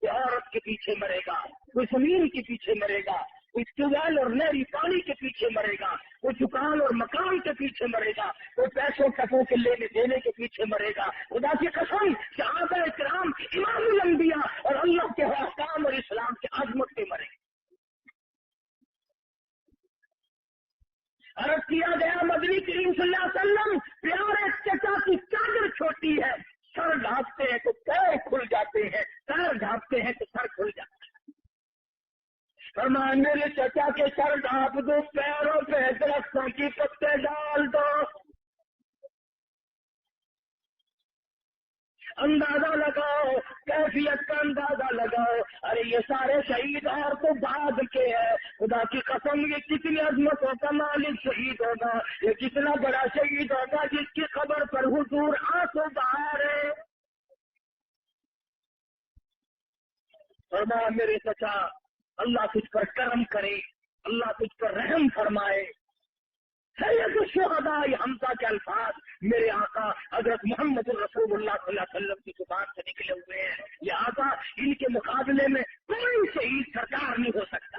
कोई औरत के पीछे मरेगा, कोई जमीन के पीछे मरेगा, कोई ट्यूबवेल और नहरी पानी के पीछे मरेगा, कोई दुकान और मकान के पीछे मरेगा, कोई पैसों टकों के लेने देने के पीछे मरेगा। खुदा की कसम सहाबा इकराम इमामुल अंबिया और अल्लाह के अहकाम और इस्लाम के अजमत पे मरेंगे। अर्ज किया गया मदनी करीम सल्लल्लाहु अलैहि वसल्लम प्यारे चचा की चादर छोटी है, सर ढांपते हैं तो पैर खुल जाते हैं, पैर ढांपते हैं तो सर खुल जाता है। फरमाया मेरे चचा के सर ढांप दो, पैरों पे दरख्तों की पत्ते डाल दो। अंदाजा लगाओ, कैफियत का अंदाजा लगाओ। अरे ये सारे शहीद और तो बाद के हैं। खुदा की कसम ये कितनी अजमतों का मालिक शहीद होगा, ये कितना बड़ा शहीद होगा जिसकी खबर पर हुजूर आंसू बहा रहे। फरमाया मेरे चचा अल्लाह तुझ पर करम करे, अल्लाह तुझ पर रहम फरमाए। सैयद शुहदा हमजा के अल्फाज मेरे आका हजरत मोहम्मद रसूलुल्लाह सल्लल्लाहु अलैहि वसल्लम की जुबान से निकले हुए हैं। लिहाजा इनके मुकाबले में कोई शहीद सरकार नहीं हो सकता।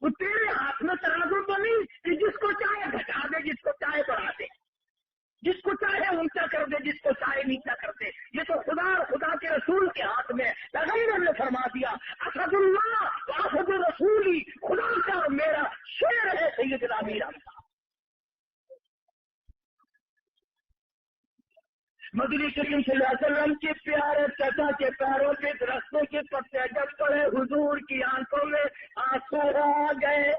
वो तेरे हाथ में तराजू तो नहीं कि जिसको चाहे घटा दे, जिसको चाहे बढ़ा दे, जिसको चाहे ऊंचा कर दे, जिसको चाहे नीचा कर दे। ये तो खुदा और खुदा के रसूल के हाथ में। पैगंबर ने फरमा दिया असदुल्लाह व असदुर रसूली, खुदा का और मेरा शेर है सैयदना अमीर हमजा। मदनी करीम सल्लल्लाहु अलैहि वसल्लम के प्यारे चचा के पैरों के दरख्तों के पत्ते जब पड़े, हुजूर की आंखों में आंसू आ गए।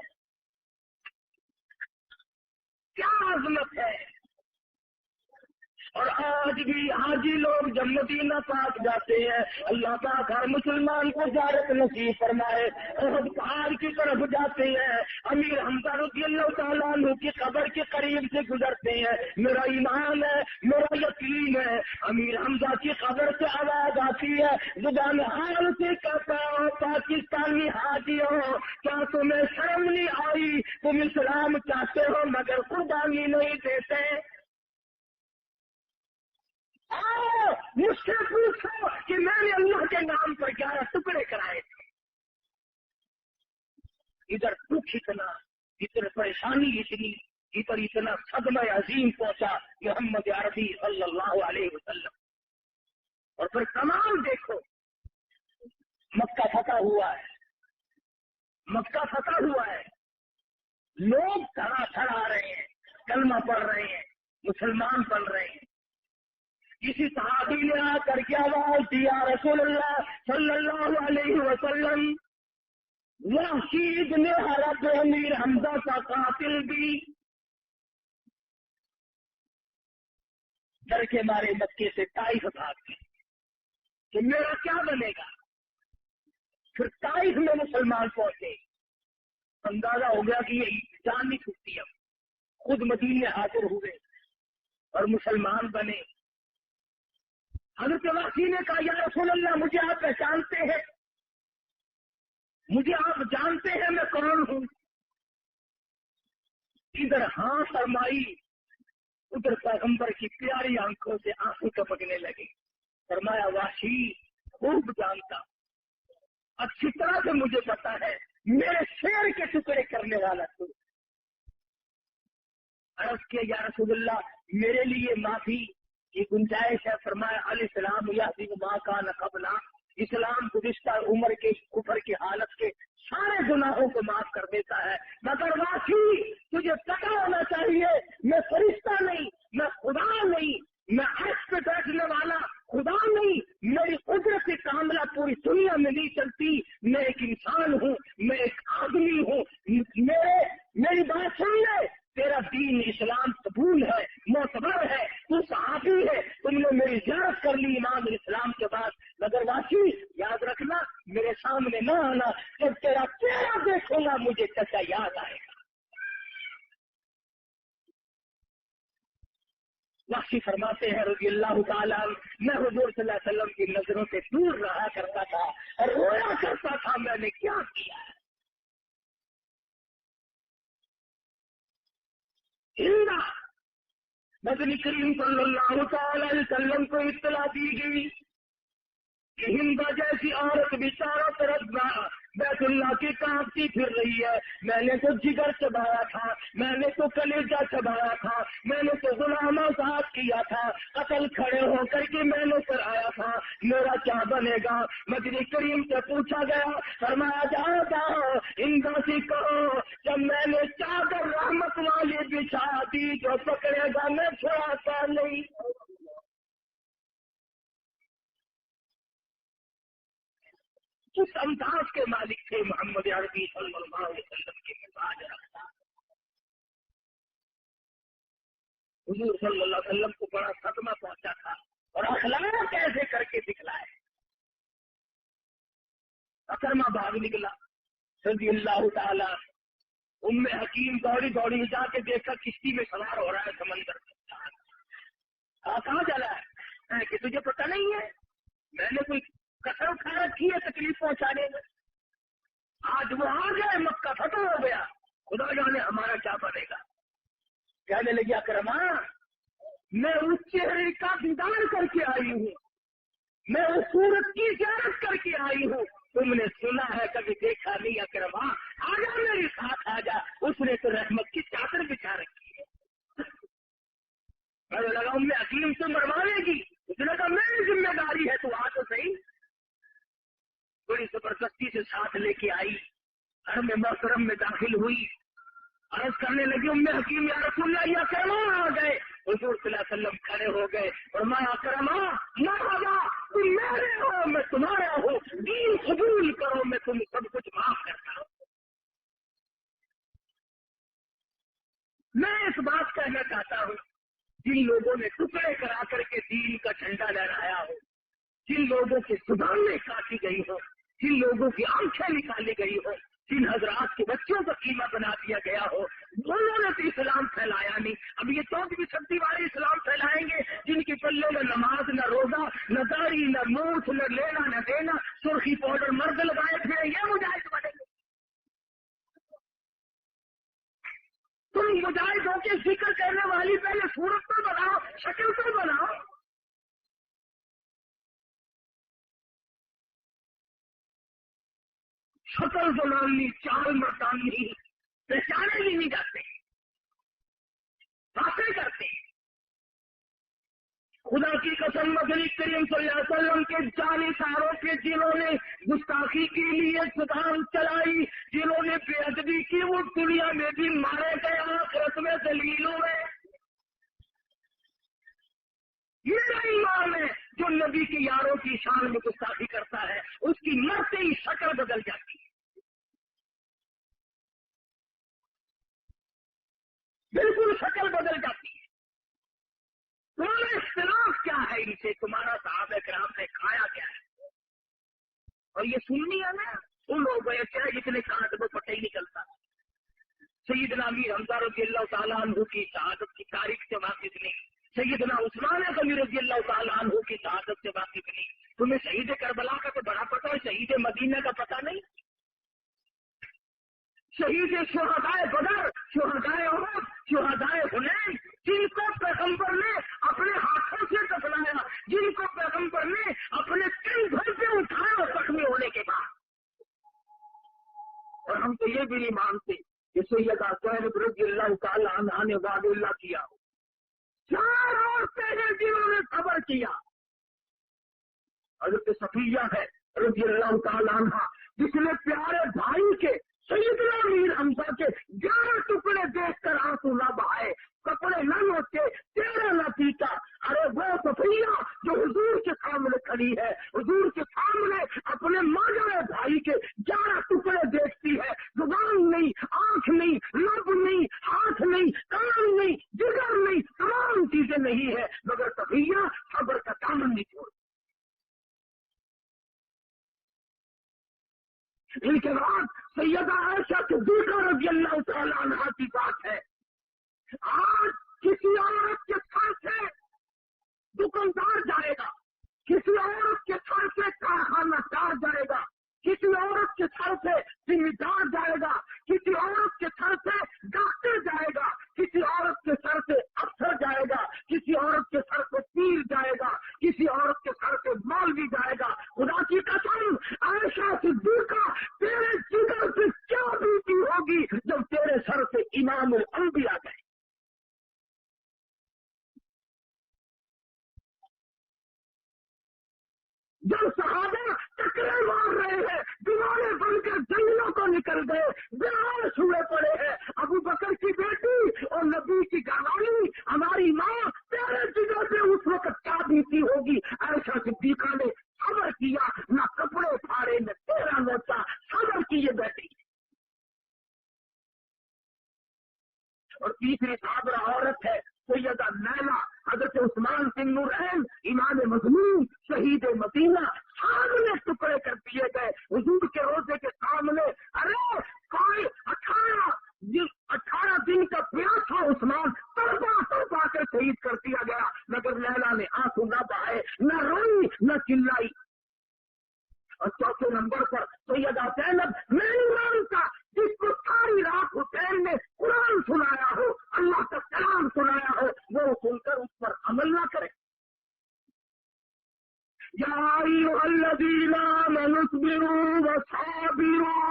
क्या अजमत है। और आज भी हाजी लोग जब मदीना पाक जाते हैं, अल्लाह पाक हर मुसलमान को ज़ियारत नसीब फरमाए। उहद पहाड़ की तरफ जाते हैं, अमीर हमजा रज़ियल्लाहु तआला अन्हु की कब्र के करीब से गुजरते हैं। मेरा ईमान है, मेरा यकीन है, अमीर हमजा की कब्र से आवाज आती है, जुबान हाल से कहता हो पाकिस्तानी हाजियों, क्या तुम्हें शर्म नहीं आई? तुम इस्लाम चाहते हो मगर कुर्बानी नहीं देते। आओ मुझसे पूछो कि मैंने अल्लाह के नाम पर 11 टुकड़े कराए थे। इधर दुख इतना, इधर परेशानी इतनी, इधर इतना सदमा अजीम पहुंचा मोहम्मद अरबी सल्लल्लाहु अलैहि वसल्लम। और फिर कमाल देखो, मक्का फतह हुआ है, मक्का फतह हुआ है। لوگ دھڑا آ رہے ہیں، کلمہ پڑھ رہے ہیں، مسلمان بن رہے ہیں. کسی صحابی نے آ کر کے آواز دیا رسول اللہ صلی اللہ علیہ وسلم وحشی بن حرب امیر حمزہ کا قاتل بھی. ڈر کے مارے مکے سے طائف بھاگ گئے کہ میرا کیا بنے گا. پھر طائف میں مسلمان پہنچے، اندازہ ہو گیا کہ یہ جان نہیں چھوٹتی. اب خود مدینے حاضر ہوئے اور مسلمان بنے. حضرت وحشی نے کہا یا رسول اللہ مجھے آپ پہچانتے ہیں، مجھے آپ جانتے ہیں میں کون ہوں. ادھر ہاں فرمائی، ادھر پیغمبر کی پیاری آنکھوں سے آنسو ٹپکنے لگے. فرمایا وحشی خوب جانتا، اچھی طرح سے مجھے پتا ہے، میرے شیر کے ٹکڑے کرنے والا تو. عرض کیا یا رسول اللہ میرے لیے معافی کی گنجائش ہے. فرمایا علیہ السلام یہدی ما کان قبلا، اسلام گزشتہ عمر کے کفر کی حالت کے سارے گناہوں کو معاف کر دیتا ہے. مگر واقعی تجھے پتا ہونا چاہیے میں فرشتہ نہیں، میں خدا نہیں، میں عرش پہ بیٹھنے والا خدا نہیں، میری قدرت کاملہ پوری دنیا میں نہیں چلتی. میں ایک انسان ہوں، میں ایک آدمی ہوں. میری بات سن لے، تیرا دین اسلام قبول ہے، معتبر ہے، تو صحابی ہے، تم نے میری زیارت کر لی ایمان اور اسلام کے بعد. مگر واقعی یاد رکھنا میرے سامنے نہ آنا، جب تیرا چہرہ دیکھوں گا مجھے چچا یاد آئے گا. وحشی فرماتے ہیں رضی اللہ تعالیٰ میں حضور صلی اللہ علیہ وسلم کی نظروں سے دور رہا کرتا تھا اور رویا کرتا تھا میں نے کیا کیا. نبی کریم صلی اللہ تعالی علیہ وسلم کو اطلاع دی گئی کہ ہندا جیسی عورت بھی چاروں طرف بیت اللہ کی کانپتی پھر رہی ہے. میں نے تو جگر چبایا تھا، میں نے تو کلیجہ چبایا تھا، میں نے تو غلام آزاد کیا تھا، قتل کھڑے ہو کر کے میں نے کرایا تھا، میرا کیا بنے گا. نبی کریم سے پوچھا گیا، فرمایا جاؤ ہندا سے کہو جب میں نے چادر رحمت والی بچھا دی جو پکڑے گا میں چھڑاتا نہیں. اس انداز کے مالک تھے محمد عربی صلی اللہ علیہ وسلم کے مزاج رکھتا. حضور صلی اللہ علیہ وسلم کو بڑا صدمہ پہنچا تھا اور اخلاق کیسے کر کے دکھلائے. اکرمہ بھاگ نکلا رضی اللہ تعالی. ام حکیم دوڑی دوڑی جا کے دیکھا کشتی میں سوار ہو رہا ہے سمندر میں. کہاں چلا ہے کہ تجھے پتہ نہیں ہے میں نے کوئی کسر اٹھا رکھی ہے تکلیف پہنچانے میں. آج وہ آ گئے، مکہ فتح ہو گیا، خدا جانے ہمارا کیا بنے گا. کہنے لگی اکرما میں اس چہرے کا دیدار کر کے آئی ہوں، میں اس صورت کی زیارت کر کے آئی ہوں. تم نے سنا ہے کبھی دیکھا نہیں. اکرما آ جا میرے ساتھ آ جا. اس نے تو رحمت کی چادر بچھا رکھی ہے. میں نے لگا میں حکیم سے مروانے کی، اس نے کہا میری ذمہ داری ہے تو آ تو صحیح. بڑی زبردستی سے ساتھ لے کے آئی، گھر میں محترم میں داخل ہوئی، عرض کرنے لگی ام حکیم یا رسول اللہ یا کرما آ گئے. حضور صلی اللہ علیہ وسلم کھڑے ہو گئے اور میں کرما مرحبا تم میرے ہو میں تمہارا ہوں، دین قبول کرو میں تم سب کچھ معاف کرتا ہوں. میں اس بات کہنا چاہتا ہوں جن لوگوں نے ٹکڑے کرا کر کے دین کا جھنڈا لہرایا ہو، جن لوگوں کی زبانیں کاٹی گئی ہو، جن لوگوں کی آنکھیں نکالی گئی ہو، جن حضرات کے بچوں کو قیمہ بنا دیا گیا ہو، انہوں نے تو اسلام پھیلایا نہیں. اب یہ 14ویں صدی والے اسلام پھیلائیں گے جن کی پلے نہ نماز نہ روزہ نہ داڑھی نہ مونچھ نہ لینا نہ دینا، سرخی پاؤڈر مرد لگائے تھے، یہ مجاہد بنے گے. تم مجاہدوں کے ذکر کرنے والی پہلے صورت تو بناؤ، شکل تو بناؤ. شکل زمانی چال مردانی پہچانے بھی نہیں جاتے، باتیں کرتے. خدا کی قسم نبی کریم صلی اللہ علیہ وسلم کے جانثاروں کے جنہوں نے گستاخی کے لیے زبان چلائی، جنہوں نے بے ادبی کی، وہ دنیا میں بھی مارے گئے، آخرت میں ذلیل ہوئے۔ یہ ایمان ہے جو نبی کے یاروں کی شان میں گستاخی کرتا ہے، اس کی مرتے ہی شکل بدل جاتی ہے، بالکل شکل بدل جاتی ہے۔ تمہارا اختلاف کیا ہے ان سے؟ تمہارا صحابہ کرام نے کھایا کیا ہے؟ اور یہ سننی ہے نا، ان ہو گئے چاہے جتنے کہا تو وہ پتہ ہی نکلتا۔ سیدنا امیر حمزہ رضی اللہ تعالیٰ عنہ کی شہادت کی تاریخ سے واقف نہیں، سیدنا عثمان غنی رضی اللہ تعالیٰ عنہ کی شہادت سے واقف نہیں، تمہیں شہید کربلا کا تو بڑا پتہ ہے، شہید مدینہ کا پتہ نہیں، شہید شہدائے بدر، شہدائے احد، شہدائے حنین، جن کو پیغمبر نے اپنے ہاتھوں سے دفنایا، جن کو پیغمبر نے اپنے کندھوں سے اٹھایا زخمی ہونے کے بعد۔ اور ہم تو یہ بھی نہیں مانتے کہ سیدہ زینب رضی اللہ تعالیٰ عنہا نے وعد اللہ کیا ہو۔ 4 عورتیں ہیں جنہوں نے صبر کیا۔ حضرت صفیہ ہے رضی اللہ تعالیٰ عنہا، جس نے پیارے بھائی کے سیدنا امیر حمزہ کے 11 ٹکڑے دیکھ کر آنسو نہ بہائے، کپڑے نہ نوچے، تیرا نہ پیٹا۔ ارے وہ صفیہ جو حضور کے سامنے کھڑی ہے، حضور کے سامنے اپنے ماجرے بھائی کے 11 ٹکڑے دیکھتی ہے، زبان نہیں، آنکھ نہیں، لب نہیں، ہاتھ نہیں، کان نہیں، جگر نہیں، تمام چیزیں نہیں ہے، مگر صفیہ صبر کا دامن نہیں چھوڑ۔ ان کے بعد سیدہ عائشہ صدیقہ رضی اللہ تعالیٰ عنہا کی بات ہے، آج کسی عورت کے سر سے دکاندار جائے گا، کسی عورت کے سر سے کارخانہ دار جائے گا، کسی عورت کے سر سے ذمہ دار جائے گا، کسی عورت کے سر سے ڈاکٹر جائے گا، کسی عورت کے سر سے افسر جائے گا، کسی عورت کے سر سے پیر جائے گا، کسی عورت کے سر سے مولوی جائے گا۔ خدا کی قسم عائشہ صدیقہ تیرے جگر سے کیا بیتی ہوگی جب تیرے سر سے امام الانبیاء گئے۔ جب صحابہ ٹکرے مار رہے ہیں، دیوانے بن کر جنگلوں کو نکل گئے، بہار چھوڑے پڑے ہیں، ابو بکر کی بیٹی اور نبی کی گھروالی ہماری ماں تیرے جگر سے اس وقت کیا بیتی ہوگی۔ عائشہ صدیقہ نے صبر کیا، نہ کپڑے پھاڑے، نہ تیرا نوچا، صبر کیے بیٹھی۔ اور تیسری صابرہ عورت ہے سیدہ نیلہ، حضرت عثمان بن نورین امام مظلوم شہید مدینہ، سامنے ٹکڑے کر دیے گئے حضور کے روزے کے سامنے۔ ارے 18 دن کا پیاسا عثمان تڑپا کر شہید کر دیا گیا، مگر نیلہ نے آنسو نہ بہائے، نہ روئی، نہ چلائی۔ اور چوتھے نمبر پر سیدہ زینب، میں نہیں مانتا جس کو ساری رات حسین نے قرآن سنایا ہو، اللہ کا کلام سنایا ہو، وہ سن کر اس پر عمل نہ کرے۔ یا ایھا الذین آمنوا اصبروا وصابروا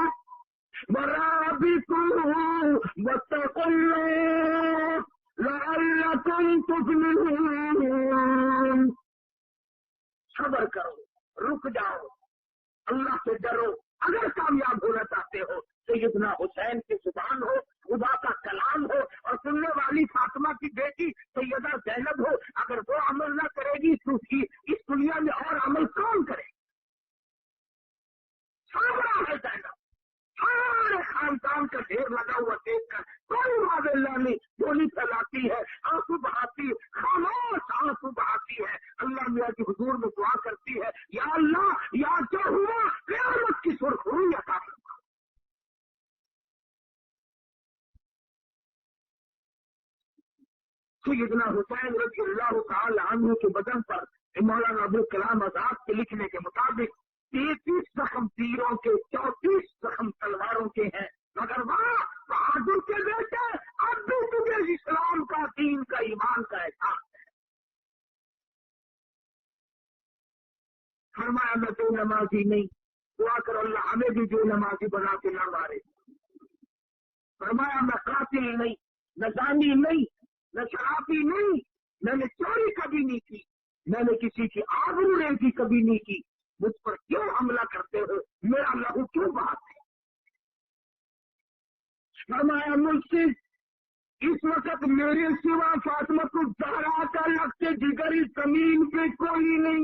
ورابطوا واتقوا اللہ لعلکم تفلحون۔ صبر کرو، رک جاؤ، اللہ سے ڈرو، اگر کامیاب ہونا چاہتے ہو۔ سیدنا حسین کی زبان ہو، خدا کا کلام ہو، اور سننے والی فاطمہ کی بیٹی سیدہ زینب ہو، اگر وہ عمل نہ کرے گی تو اس دنیا میں اور عمل کون کرے؟ صابرہ ہے زینب، سارے خاندان کا ڈھیر لگا ہوا دیکھ کر کوئی معاذ اللہ نہیں گولی چلاتی ہے، آنسو بہاتی، خاموش آنسو بہاتی ہے، اللہ میاں کی حضور میں دعا کرتی ہے، یا اللہ، یا جو ہوا قیامت کی سرخروئی عطا فرما۔ سیدنا حسین رضی اللہ تعالی عنہ کے بدن پر مولانا ابوالکلام آزاد کے لکھنے کے مطابق 33 زخم تیروں کے، 34 زخم تلواروں کے ہیں، مگر وہاں بہادر کے بیٹے اب بھی تجھے اسلام کا، دین کا، ایمان کا احساس ہے۔ فرمایا میں تو نمازی نہیں، دعا کرو اللہ ہمیں بھی جو نمازی بنا کے نہ مارے۔ فرمایا میں قاتل نہیں، نہ زانی نہیں، نہ شرابی نہیں، میں نے چوری کبھی نہیں کی، میں نے کسی کی آبرو ریزی کبھی نہیں کی، مجھ پر کیوں حملہ کرتے ہو، میرا لہو کیوں بہاتے؟ فرمایا مجھ سے اس وقت میرے سوا فاطمہ الزہرا کا لگتے جگری زمین پہ کوئی نہیں،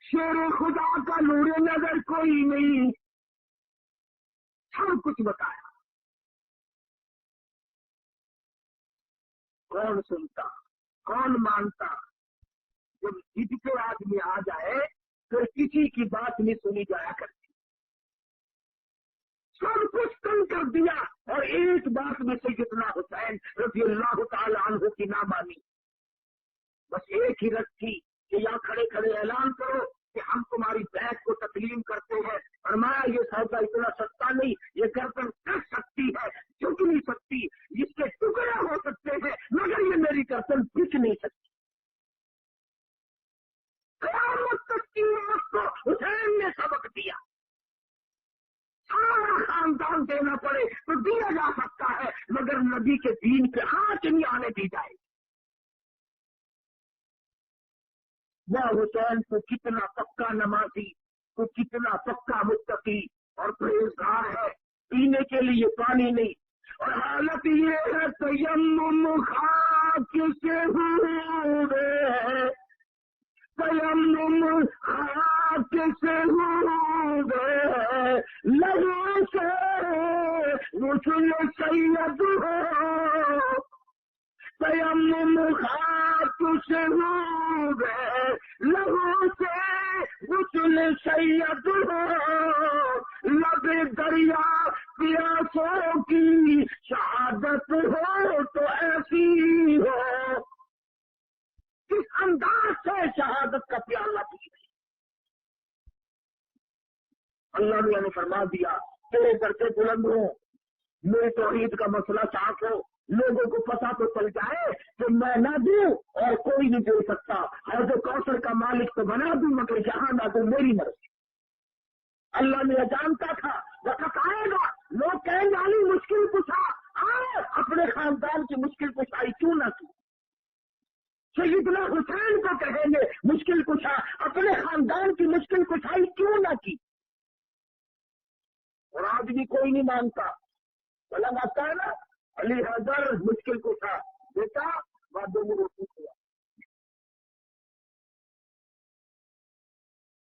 شیر خدا کا نور نظر کوئی نہیں، سب کچھ بتایا۔ کون سنتا، کون مانتا؟ جب جد کے آدمی آ جائے پھر کسی کی بات نہیں سنی جایا کرتی، سب کچھ کم کر دیا، اور ایک بات میں سیدنا حسین رضی اللہ تعالی عنہ کی نہ مانی، بس ایک ہی رت تھی کہ یا کھڑے کھڑے اعلان کرو کہ ہم تمہاری بیعت کو تسلیم کرتے ہیں۔ فرمایا یہ سودا اتنا سستا نہیں، یہ گردن کٹ سکتی ہے، جھک نہیں سکتی، اس کے ٹکڑے ہو سکتے ہیں، مگر یہ میری گردن جھک نہیں سکتی۔ قیامت تک کی امت کو حسین نے سبق دیا، سارا خاندان دینا پڑے تو دیا جا سکتا ہے، مگر نبی کے دین پہ ہاتھ نہیں آنے دی جائے۔ وہ حسین کو کتنا پکا نمازی، تو کتنا پکا متقی اور پرہیزگار ہے، پینے کے لیے پانی نہیں، اور حالت یہ ہے تیمم خاک سے ہوئے، تیمم خاک سے ہوئے، لہو سے غسل سید ہو، تیمم خاک سے ہوئے، لہو سے غسل سید ہو، لب دریا پیاسوں کی شہادت ہو تو ایسی ہو، کس انداز سے شہادت کا پیالہ پی رہے۔ اللہ نے ہمیں فرما دیا تیرے درجے بلند ہو، میری توحید کا مسئلہ صاف ہو، لوگوں کو پتہ تو چل جائے کہ میں نہ دوں اور کوئی نہیں دے سکتا، اور جو کوثر کا مالک تو بنا دوں مگر یہاں نہ دوں، میری مرضی۔ اللہ نے جانتا تھا وقت آئے گا لوگ کہیں گے علی مشکل کشا آئے، اپنے خاندان کی مشکل کشائی کیوں نہ کی؟ سیدنا حسین کو کہیں گے مشکل کشا، اپنے خاندان کی مشکل کشائی کیوں نہ کی؟ اور آج بھی کوئی نہیں مانتا، بلا آتا ہے نا علی حیدر مشکل کشا، بیٹا بعد میں